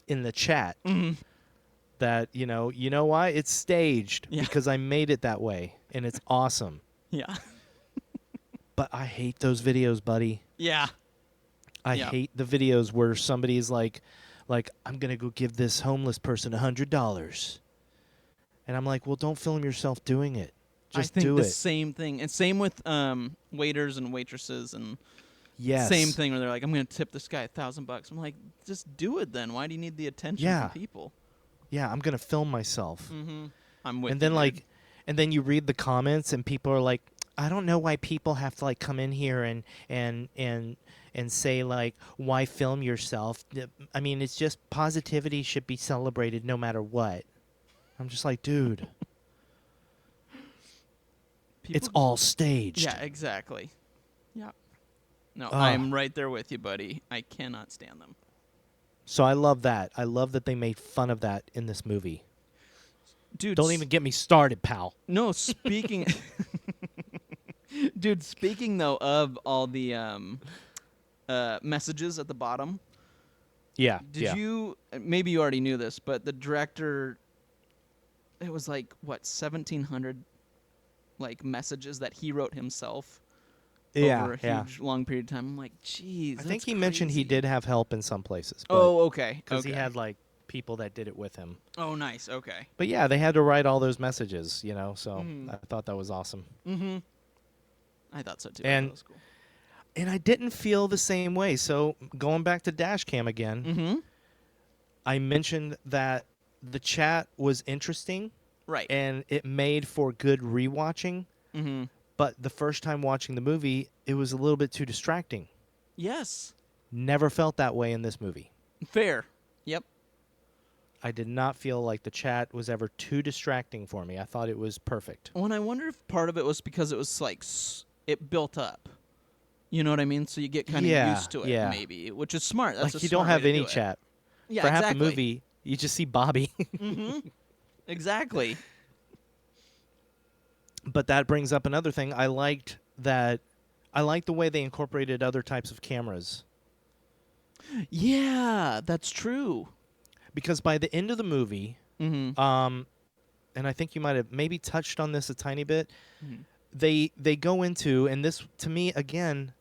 in the chat that, you know why? It's staged because I made it that way. And it's awesome. Yeah. But I hate those videos, buddy. Yeah. I hate the videos where somebody's like, I'm going to go give this homeless person $100. And I'm like, well, don't film yourself doing it. Just I think do the it. same thing. And same with waiters and waitresses and Yes. same thing where they're like, I'm going to tip this guy $1,000. I'm like, just do it then. Why do you need the attention from people? Yeah, I'm going to film myself. Mm-hmm. I'm with And then you, dude. and then you read the comments and people are like, I don't know why people have to like come in here and say like, why film yourself? I mean, it's just positivity should be celebrated no matter what. I'm just like, dude, it's all staged. Yeah, exactly. Yeah. No, Ugh. I'm right there with you, buddy. I cannot stand them. So I love that. I love that they made fun of that in this movie. Dude, Don't even get me started, pal. No, speaking Dude, speaking though of all the messages at the bottom, Yeah. did you maybe you already knew this, but the director, it was like what 1,700 like messages that he wrote himself over a huge long period of time. I'm like, geez. I think he mentioned he did have help in some places. Oh, okay. Because he had like people that did it with him. Oh, nice. Okay. But yeah, they had to write all those messages, you know. So I thought that was awesome. Mm-hmm. I thought so too. And that was cool. And I didn't feel the same way. So going back to Dashcam again, I mentioned that the chat was interesting. Right. And it made for good rewatching. Mm-hmm. But the first time watching the movie, it was a little bit too distracting. Yes. Never felt that way in this movie. Fair. Yep. I did not feel like the chat was ever too distracting for me. I thought it was perfect. Well, and I wonder if part of it was because it was like it built up. You know what I mean? So you get kind of used to it, maybe, which is smart. That's like a you don't smart have way to any do it. chat. Yeah, for exactly. half the movie, you just see Bobby. Exactly. But that brings up another thing. I liked the way they incorporated other types of cameras. Yeah, that's true. Because by the end of the movie, and I think you might have maybe touched on this a tiny bit, they go into, and this to me again,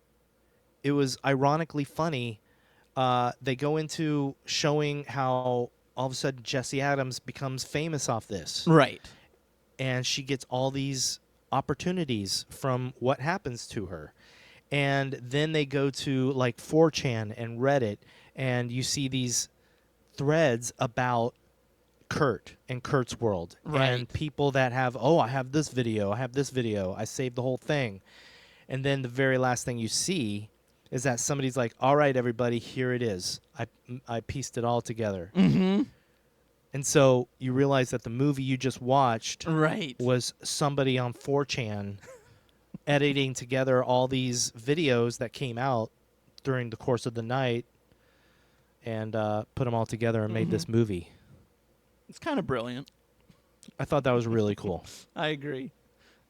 it was ironically funny. They go into showing how all of a sudden Jesse Adams becomes famous off this. Right. And she gets all these opportunities from what happens to her. And then they go to like 4chan and Reddit, and you see these threads about Kurt and Kurt's world. Right. And people that have, I have this video, I saved the whole thing. And then the very last thing you see is that somebody's like, all right, everybody, here it is. I pieced it all together. Mm-hmm. And so you realize that the movie you just watched was somebody on 4chan editing together all these videos that came out during the course of the night. and put them all together and made this movie. It's kind of brilliant. I thought that was really cool. I agree.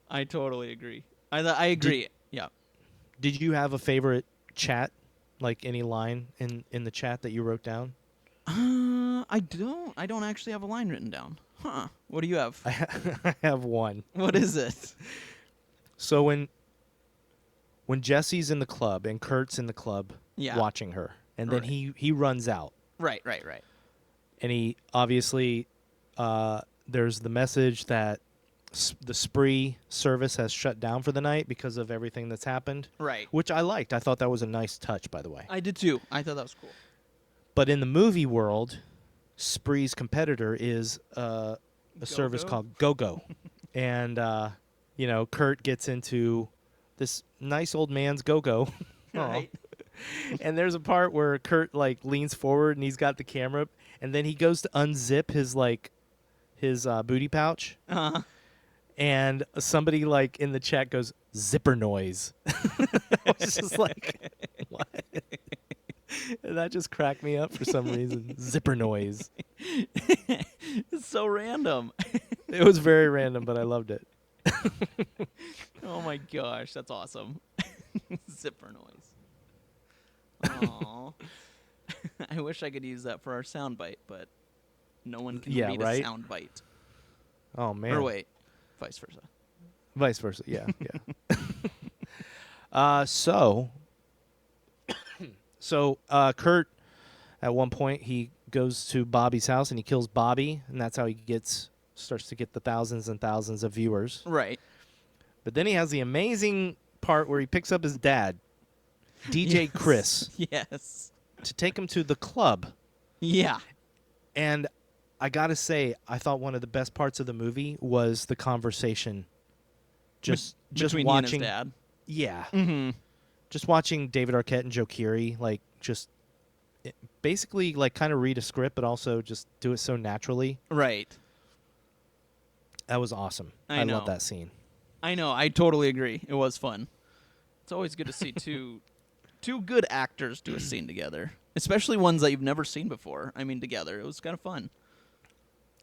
I totally agree. I agree. Yeah. Did you have a favorite chat, like any line in the chat that you wrote down? I don't actually have a line written down. Huh. What do you have? I have one. What is it? So when Jesse's in the club and Kurt's in the club Yeah. watching her, and then Right. he runs out, Right. and he obviously there's the message that the Spree service has shut down for the night because of everything that's happened, Right. which I liked. I thought that was a nice touch, by the way. I did too. I thought that was cool. But in the movie world, Spree's competitor is a service Go-Go? called GoGo. And, Kurt gets into this nice old man's GoGo. Right. And there's a part where Kurt, leans forward and he's got the camera. And then he goes to unzip his booty pouch. Uh-huh. And somebody, in the chat goes, zipper noise. I was just like, what? And that just cracked me up for some reason. Zipper noise. It's so random. It was very random, but I loved it. Oh my gosh, that's awesome. Zipper noise. Aww. I wish I could use that for our soundbite, but no one can read right? a soundbite. Oh, man. Or wait, vice versa. Vice versa, yeah. So Kurt, at one point, he goes to Bobby's house and he kills Bobby, and that's how he starts to get the thousands and thousands of viewers. Right. But then he has the amazing part where he picks up his dad, DJ Yes. Chris, Yes. to take him to the club. Yeah. And I got to say, I thought one of the best parts of the movie was the conversation. Just Between watching. he and his dad. Yeah. Mm-hmm. Just watching David Arquette and Joe Keery, basically, kind of read a script, but also just do it so naturally. Right. That was awesome. I know. love that scene. I know. I totally agree. It was fun. It's always good to see two good actors do a scene together, especially ones that you've never seen before. I mean, together. It was kind of fun.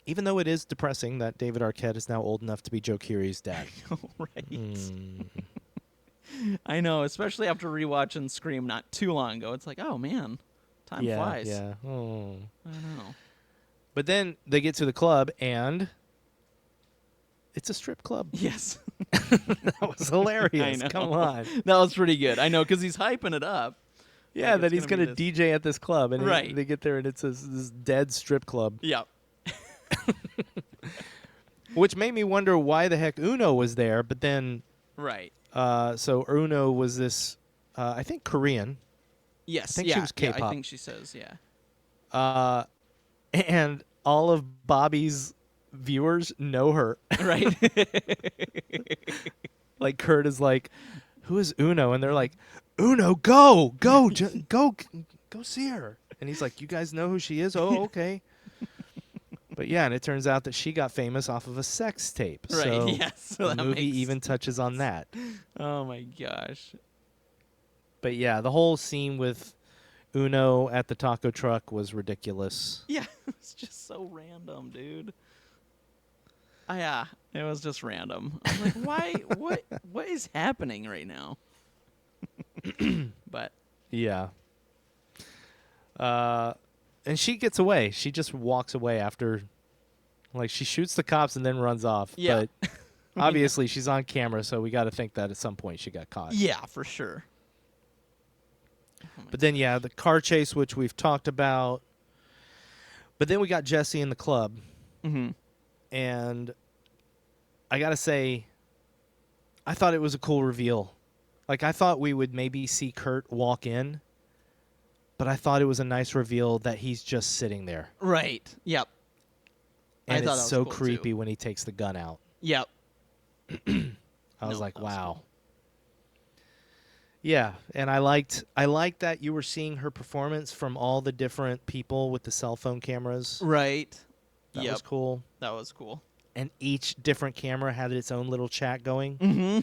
Even though it is depressing that David Arquette is now old enough to be Joe Keery's dad. Right. Mm. I know, especially after rewatching Scream not too long ago. It's like, oh man, time flies. Yeah. Oh. I know. But then they get to the club and it's a strip club. Yes. That was hilarious. I know. Come on. That was pretty good. I know, because he's hyping it up. Yeah, Like, that it's he's gonna going be to DJ at this club. And Right. they get there and it's this dead strip club. Yep. Which made me wonder why the heck Uno was there. But then, Right. so Uno was this, I think, Korean. Yes. I think yeah. she was Yeah, I K-pop. think she says, yeah. And all of Bobby's viewers know her. Right. Like Kurt is like, "Who is Uno?" And they're like, "Uno, go see her." And he's like, "You guys know who she is? Oh, okay." But yeah, and it turns out that she got famous off of a sex tape. Right. So Yes. So the that movie makes- even touches on that. Oh my gosh. But yeah, the whole scene with Uno at the taco truck was ridiculous. Yeah. It's just so random, dude. Yeah. It was just random. I was like, why? What is happening right now? But Yeah. And she gets away. She just walks away after, she shoots the cops and then runs off. Yeah. But obviously she's on camera, so we got to think that at some point she got caught. yeah, for sure. But then, yeah, the car chase, which we've talked about. But then we got Jesse in the club. Mm-hmm. And I got to say, I thought it was a cool reveal. I thought we would maybe see Kurt walk in. But I thought it was a nice reveal that he's just sitting there. Right. Yep. I And thought it's that was so cool, creepy too. when he takes the gun out. Yep. I was No, like, that was wow. cool. Yeah, and I liked that you were seeing her performance from all the different people with the cell phone cameras. Right. That Yep. was cool. That was cool. And each different camera had its own little chat going. Mm-hmm.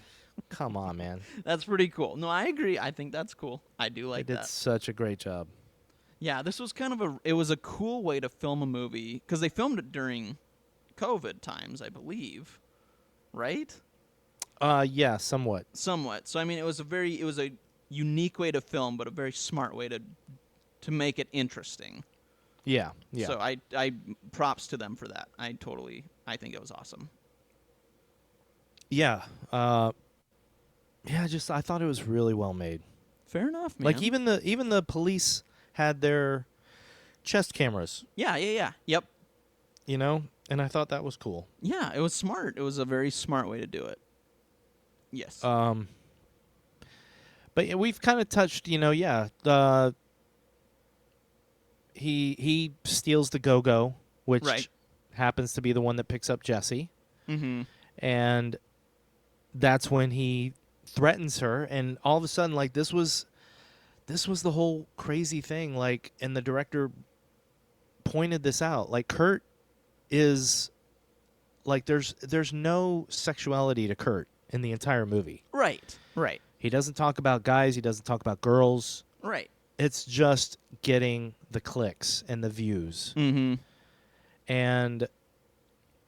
Come on, man. That's pretty cool. No, I agree. I think that's cool. I do They like did that. such a great job. Yeah, this was kind of it was a cool way to film a movie because they filmed it during COVID times, I believe, right? Yeah, somewhat. Somewhat. So I mean, it was a unique way to film, but a very smart way to make it interesting. Yeah, yeah. So I props to them for that. I think it was awesome. Yeah. Yeah, I thought it was really well made. Fair enough, man. Like even the police had their chest cameras, Yeah. Yep. you know? And I thought that was cool. Yeah, it was smart. It was a very smart way to do it. Yes. But yeah, we've kind of touched, he steals the go-go, which Right. happens to be the one that picks up Jesse. Mm-hmm. And that's when he threatens her, and all of a sudden, like, this was the whole crazy thing, like, and the director pointed this out. Like, Kurt is like, there's no sexuality to Kurt in the entire movie. Right. He doesn't talk about guys, he doesn't talk about girls. Right. It's just getting the clicks and the views. Mm-hmm. And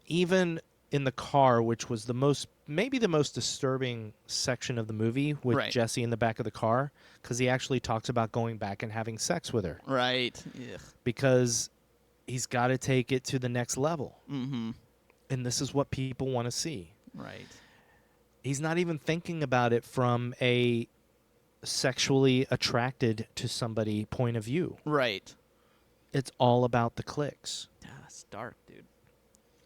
even in the car, which was maybe the most disturbing section of the movie, with Right. Jesse in the back of the car, because he actually talks about going back and having sex with her, Right. Ugh. because he's got to take it to the next level. Mm-hmm. And this is what people want to see. Right. He's not even thinking about it from a sexually attracted to somebody point of view. Right. It's all about the clicks. Yeah, it's dark, dude.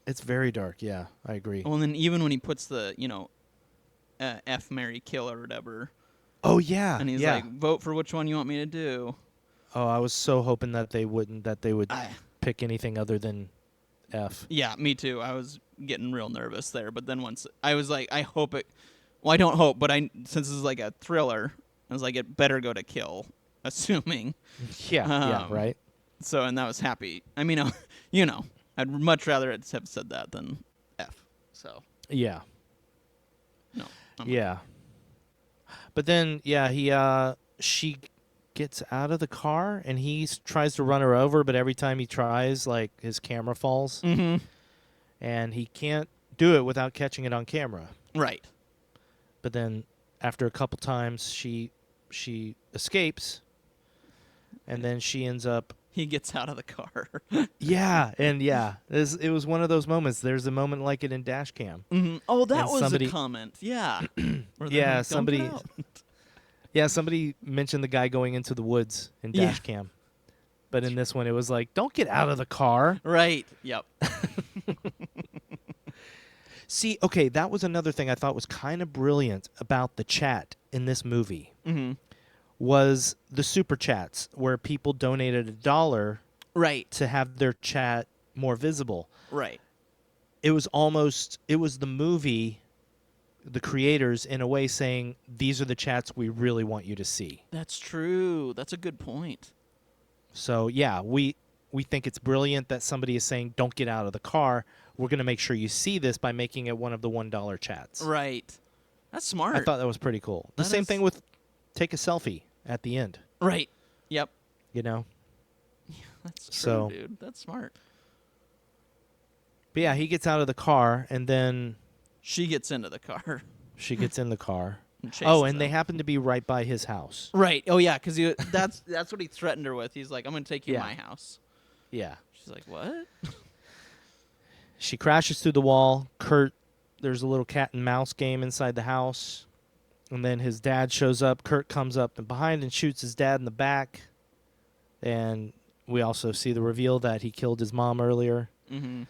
It's very dark. Yeah, I agree. Well, and then even when he puts the, F, marry, kill or whatever, Oh yeah, and he's yeah. like, vote for which one you want me to do. Oh, I was so hoping that they would I- pick anything other than F. Yeah, me too. I was getting real nervous there, but then once I was like, I hope it. Well, I don't hope, but since this is like a thriller, I was like, it better go to kill, assuming. Yeah, right. So, and that was happy. I mean, I'd much rather it have said that than F. So, Yeah, no. yeah. But then, she gets out of the car and he tries to run her over, but every time he tries, like, his camera falls, Mm-hmm. and he can't do it without catching it on camera. Right. But then, after a couple times, she escapes, and then she ends up. He gets out of the car. It was one of those moments. There's a moment like it in Dashcam. Mm-hmm. Oh, that And was somebody- a comment. Yeah. Where they're Yeah, like, "Don't get somebody- out." Yeah, somebody mentioned the guy going into the woods in Yeah. Dashcam. But in this one, it was like, don't get out of the car. Right. Yep. See, okay, that was another thing I thought was kind of brilliant about the chat in this movie, Mm-hmm. was the super chats, where people donated $1 Right. to have their chat more visible. Right. It was the movie, the creators, in a way, saying, these are the chats we really want you to see. That's true. That's a good point. So, yeah, we think it's brilliant that somebody is saying, don't get out of the car. We're going to make sure you see this by making it one of the $1 chats. Right. That's smart. I thought that was pretty cool. The That same is- thing with take a selfie at the end, Right. Yep. you know? That's true, So- dude. That's smart. But yeah, he gets out of the car, and then She gets into the car. she gets in the car. And chases Oh, and they them. happen to be right by his house. Right. Oh, yeah, because that's what he threatened her with. He's like, I'm going to take you Yeah. to my house. Yeah. She's like, what? She crashes through the wall. There's a little cat and mouse game inside the house. And then his dad shows up. Kurt comes up and behind and shoots his dad in the back. And we also see the reveal that he killed his mom earlier. Mm-hmm.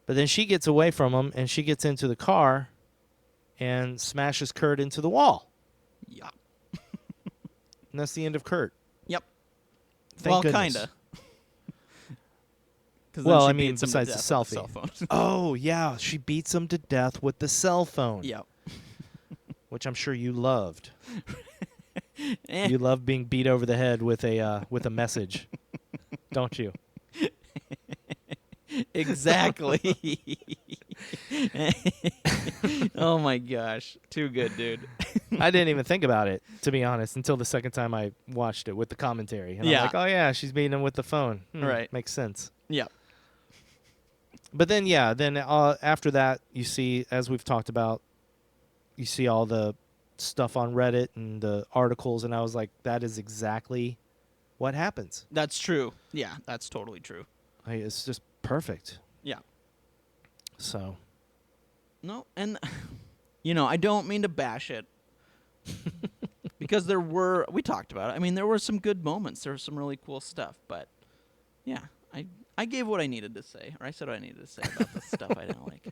But then she gets away from him, and she gets into the car and smashes Kurt into the wall. Yeah. And that's the end of Kurt. Yep. Thank well, goodness. kind of. Well, I mean, besides the selfie. Cell phone. Oh, yeah. She beats him to death with the cell phone. Yep. Which I'm sure you loved. Eh. You love being beat over the head with a message, don't you? Exactly. Oh my gosh. Too good, dude. I didn't even think about it, to be honest, until the second time I watched it with the commentary. And Yeah. I'm like, oh, yeah, she's beating him with the phone. Right. Makes sense. Yeah. But then, after that, you see, as we've talked about, you see all the stuff on Reddit and the articles, and I was like, that is exactly what happens. That's true. Yeah, that's totally true. It's just perfect. Yeah. So, No, and I don't mean to bash it because we talked about it. I mean, there were some good moments. There was some really cool stuff, but yeah, I gave what I needed to say, or I said what I needed to say about the stuff I didn't like.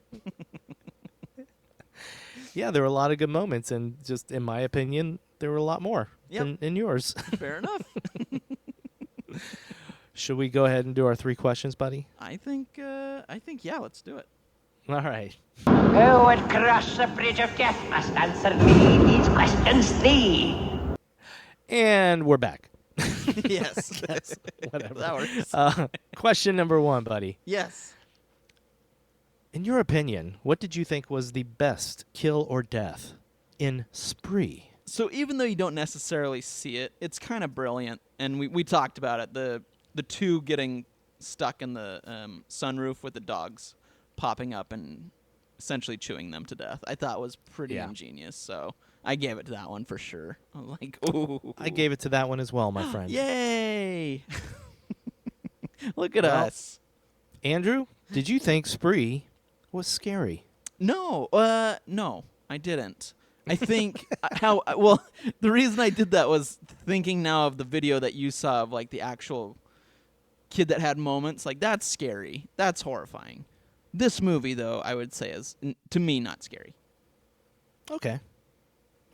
yeah, there were a lot of good moments, and just in my opinion, there were a lot more than in yours. Fair enough. Should we go ahead and do our 3 questions, buddy? I think yeah, let's do it. All right. Who would cross the bridge of death must answer me these questions 3. And we're back. Yes. Whatever. That works. Question number 1, buddy. Yes. In your opinion, what did you think was the best kill or death in Spree? So even though you don't necessarily see it, it's kind of brilliant, and we talked about it. The 2 getting stuck in the sunroof with the dogs popping up and essentially chewing them to death, I thought was pretty ingenious. So I gave it to that one for sure. I'm like, ooh. I gave it to that one as well, my friend. Yay! Look at Well, us. Andrew, did you think Spree was scary? No, I didn't. I think the reason I did that was thinking now of the video that you saw of like the actual kid that had moments. Like, that's scary. That's horrifying. This movie, though, I would say is, to me, not scary. Okay.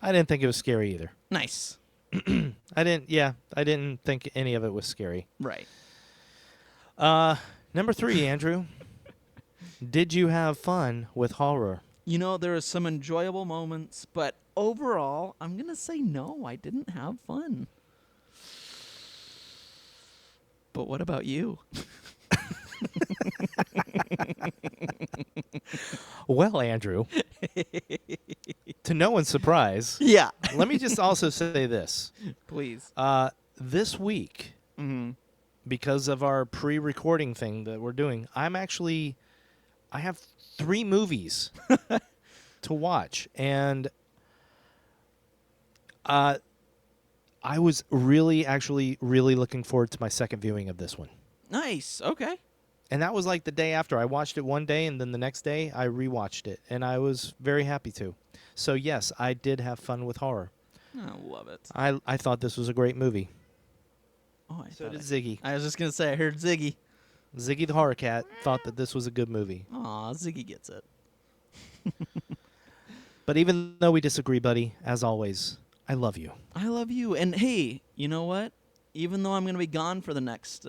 I didn't think it was scary either. Nice. I didn't think any of it was scary. Right. Number 3, Andrew. Did you have fun with horror? There were some enjoyable moments, but overall, I'm going to say no, I didn't have fun. But what about you? Well, Andrew, to no one's surprise, Yeah. let me just also say this. Please. This week, because of our pre-recording thing that we're doing, I have 3 movies to watch, and I was really looking forward to my second viewing of this one. Nice. Okay. And that was like the day after. I watched it one day, and then the next day I rewatched it, and I was very happy to. So yes, I did have fun with horror. I love it. I thought this was a great movie. Oh, So did Ziggy. I was just going to say, I heard Ziggy. Ziggy the Horror Cat thought that this was a good movie. Aw, Ziggy gets it. But even though we disagree, buddy, as always, I love you. I love you. And hey, you know what? Even though I'm going to be gone for the next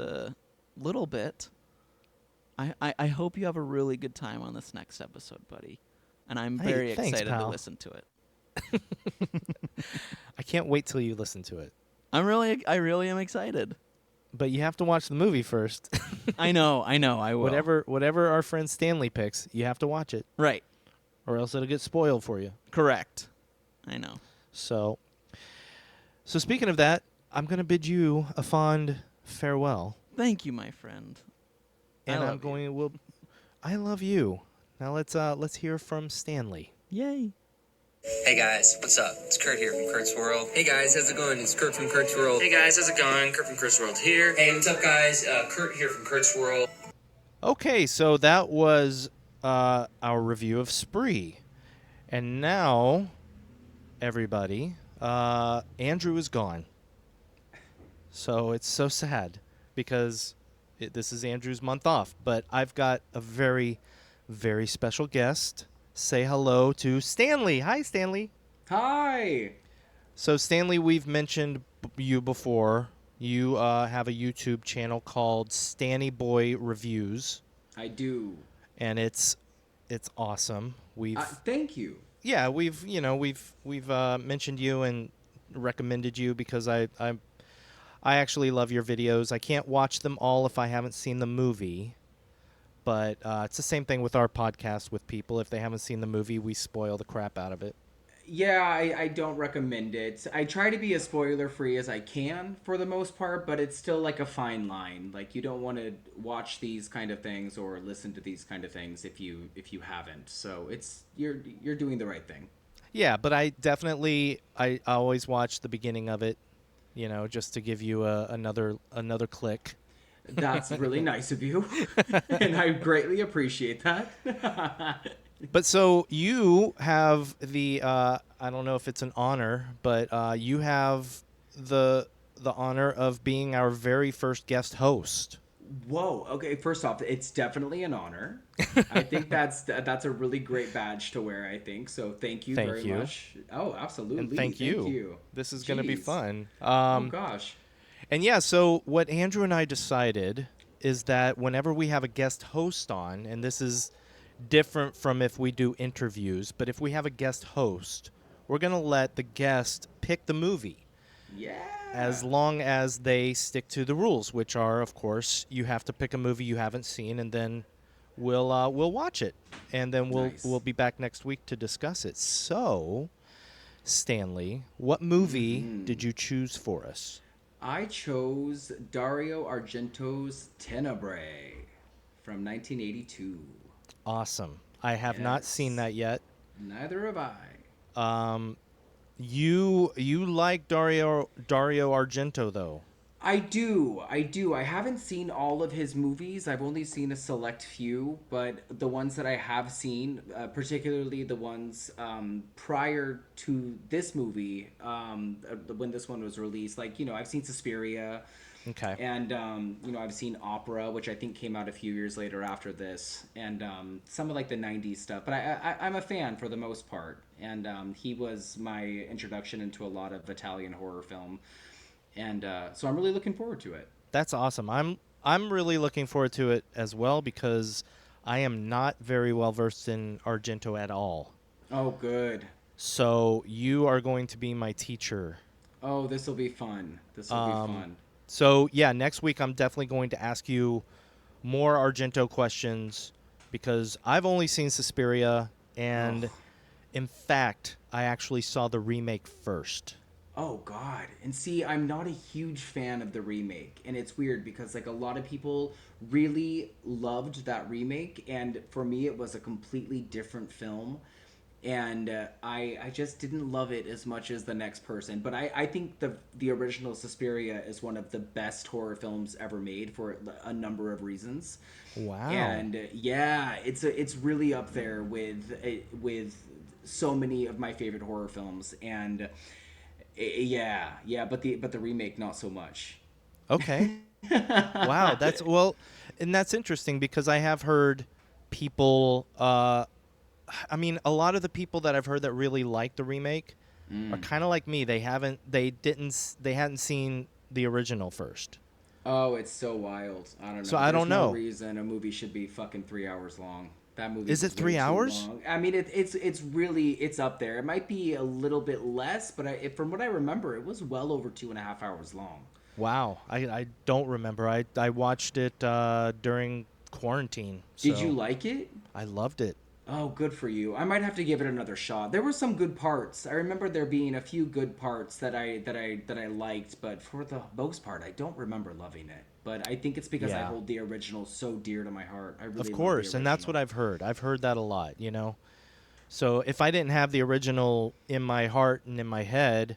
little bit, I hope you have a really good time on this next episode, buddy. And I'm Hey, very thanks, excited to pal. listen to it. I can't wait till you listen to it. I really am excited. But you have to watch the movie first. I know, I will. Whatever our friend Stanley picks, you have to watch it, Right. or else it'll get spoiled for you. Correct. I know. So speaking of that, I'm going to bid you a fond farewell. Thank you, my friend. And I love you. I love you. Now let's hear from Stanley. Yay. Hey guys, what's up? It's Kurt here from Kurt's World. Hey guys, how's it going? It's Kurt from Kurt's World. Hey guys, how's it going? Kurt from Kurt's World here. Hey, what's up guys? Kurt here from Kurt's World. Okay, so that was our review of Spree. And now, everybody, Andrew is gone. So it's so sad because this is Andrew's month off. But I've got a very, very special guest. Say hello to Stanley. Hi, Stanley. Hi. So, Stanley, we've mentioned you before. You have a YouTube channel called Stanny Boy Reviews. I do. And it's awesome. Thank you. Yeah, we've mentioned you and recommended you because I actually love your videos. I can't watch them all if I haven't seen the movie, but it's the same thing with our podcast with people. If they haven't seen the movie, we spoil the crap out of it. Yeah, I don't recommend it. I try to be as spoiler free as I can for the most part, but it's still like a fine line. Like you don't want to watch these kind of things or listen to these kind of things if you haven't. So it's you're doing the right thing. Yeah, but I always watch the beginning of it, just to give you another click. That's really nice of you, and I greatly appreciate that. But so you have the I don't know if it's an honor, but you have the honor of being our very first guest host. Whoa. Okay. First off, it's definitely an honor. I think that's a really great badge to wear. I think so. Thank you Thank very you. much. Oh, absolutely. And thank you. You. This is going to be Jeez. fun. Oh gosh. And yeah, so what Andrew and I decided is that whenever we have a guest host on, and this is different from if we do interviews, but if we have a guest host, we're going to let the guest pick the movie. Yeah. As long as they stick to the rules, which are, of course, you have to pick a movie you haven't seen, and then we'll watch it, and then Nice. we'll be back next week to discuss it. So, Stanley, what movie did you choose for us? I chose Dario Argento's Tenebrae from 1982. Awesome. I have not seen Yes. that yet. Neither have I. You like Dario Argento though. I do. I haven't seen all of his movies. I've only seen a select few, but the ones that I have seen, particularly the ones prior to this movie, when this one was released, like, I've seen Suspiria, Okay. and, I've seen Opera, which I think came out a few years later after this, and some of, like, the 90s stuff. But I'm a fan for the most part, and he was my introduction into a lot of Italian horror film. And so I'm really looking forward to it. That's awesome. I'm really looking forward to it as well because I am not very well versed in Argento at all. Oh, good. So you are going to be my teacher. Oh, this will be fun. This will be fun. So yeah, next week I'm definitely going to ask you more Argento questions because I've only seen Suspiria, and in fact, I actually saw the remake first. Oh, God. And see, I'm not a huge fan of the remake. And it's weird because, like, a lot of people really loved that remake. And for me, it was a completely different film. And I just didn't love it as much as the next person. But I think the original Suspiria is one of the best horror films ever made for a number of reasons. Wow. And yeah, it's really up there with so many of my favorite horror films. And yeah, but the remake not so much. Okay. Wow, and that's interesting because I have heard people I mean, a lot of the people that I've heard that really like the remake are kind of like me. They hadn't seen the original first. Oh, it's so wild. I don't know. So I don't There's know. no reason a movie should be fucking 3 hours long. That movie Is it was way 3 too hours? long. I mean, it's really up there. It might be a little bit less, but from what I remember, it was well over 2.5 hours long. Wow, I don't remember. I watched it during quarantine. Did so you like it? I loved it. Oh, good for you. I might have to give it another shot. There were some good parts. I remember there being a few good parts that I liked, but for the most part, I don't remember loving it. But I think it's because I Yeah. hold the original so dear to my heart. I really Of love course, the and that's what original. I've heard. I've heard that a lot. So if I didn't have the original in my heart and in my head,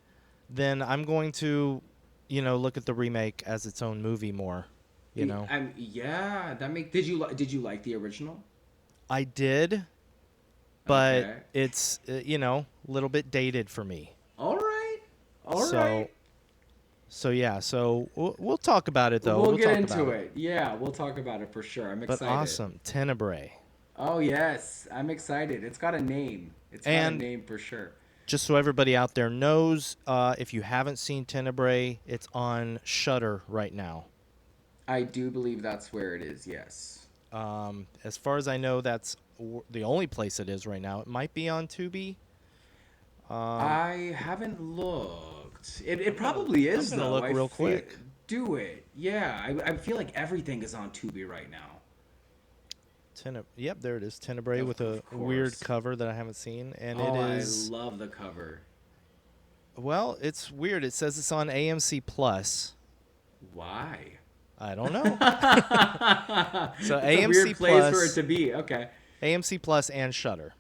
then I'm going to, look at the remake as its own movie more. Yeah, did you like the original? I did, but Okay. it's a little bit dated for me. All right. All so, right. So yeah, so we'll talk about it though. We'll get talk into about it. Yeah, we'll talk about it for sure. I'm But excited. awesome, Tenebrae. Oh yes, I'm excited. It's got a name. It's got And- a name for sure. Just so everybody out there knows, if you haven't seen Tenebrae, it's on Shudder right now. I do believe that's where it is. Yes. As far as I know, that's the only place it is right now. It might be on Tubi. I haven't looked. It probably is I'm gonna though. look real quick. Do it. Yeah, I feel like everything is on Tubi right now. Yep, there it is. Tenebrae Of with a course. weird cover that I haven't seen, and Oh, it is. I love the cover. Well, it's weird. It says it's on AMC Plus. Why? I don't know. So It's a AMC weird place Plus, for it to be. Okay. AMC Plus and Shudder.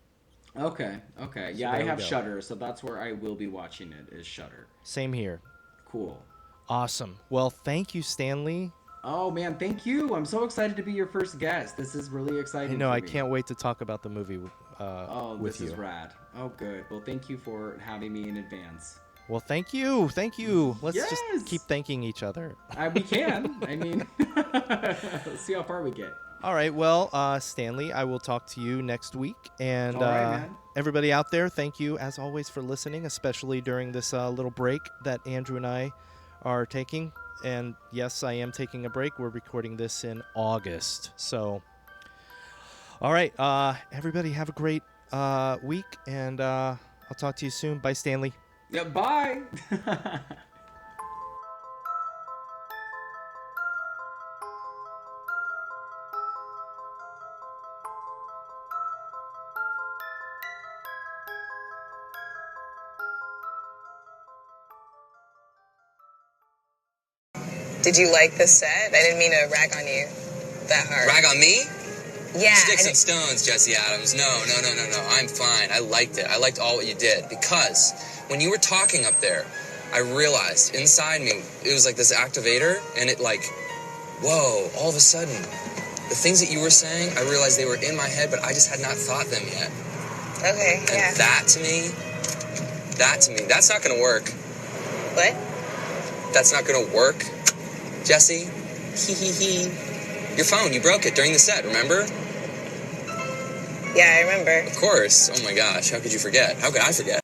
Okay. Yeah, there I we have go. Shudder, so that's where I will be watching it. Is Shudder. Same here. Cool. Awesome. Well, thank you, Stanley. Oh man, thank you. I'm so excited to be your first guest. This is really exciting. I know. for I me. can't wait to talk about the movie Oh, with this you. is rad. Oh, good. Well, thank you for having me in advance. Well, thank you. Thank you. Let's Yes! just keep thanking each other. We can. I mean, let's see how far we get. All right. Well, Stanley, I will talk to you next week. And All right, man. everybody out there, thank you as always for listening, especially during this little break that Andrew and I are taking. And yes, I am taking a break. We're recording this in August. So, all right. Everybody have a great week. And I'll talk to you soon. Bye, Stanley. Yeah, bye. Did you like the set? I didn't mean to rag on you that hard. Rag on me? Yeah. Sticks and stones, Jesse Adams. No. I'm fine. I liked it. I liked all what you did because when you were talking up there, I realized inside me it was like this activator, and it like, whoa! All of a sudden, the things that you were saying, I realized they were in my head, but I just had not thought them yet. Okay. And Yeah. that to me, that's not gonna work. What? That's not gonna work, Jesse. Hee. Your phone, you broke it during the set, remember? Yeah, I remember. Of course. Oh my gosh, how could you forget? How could I forget?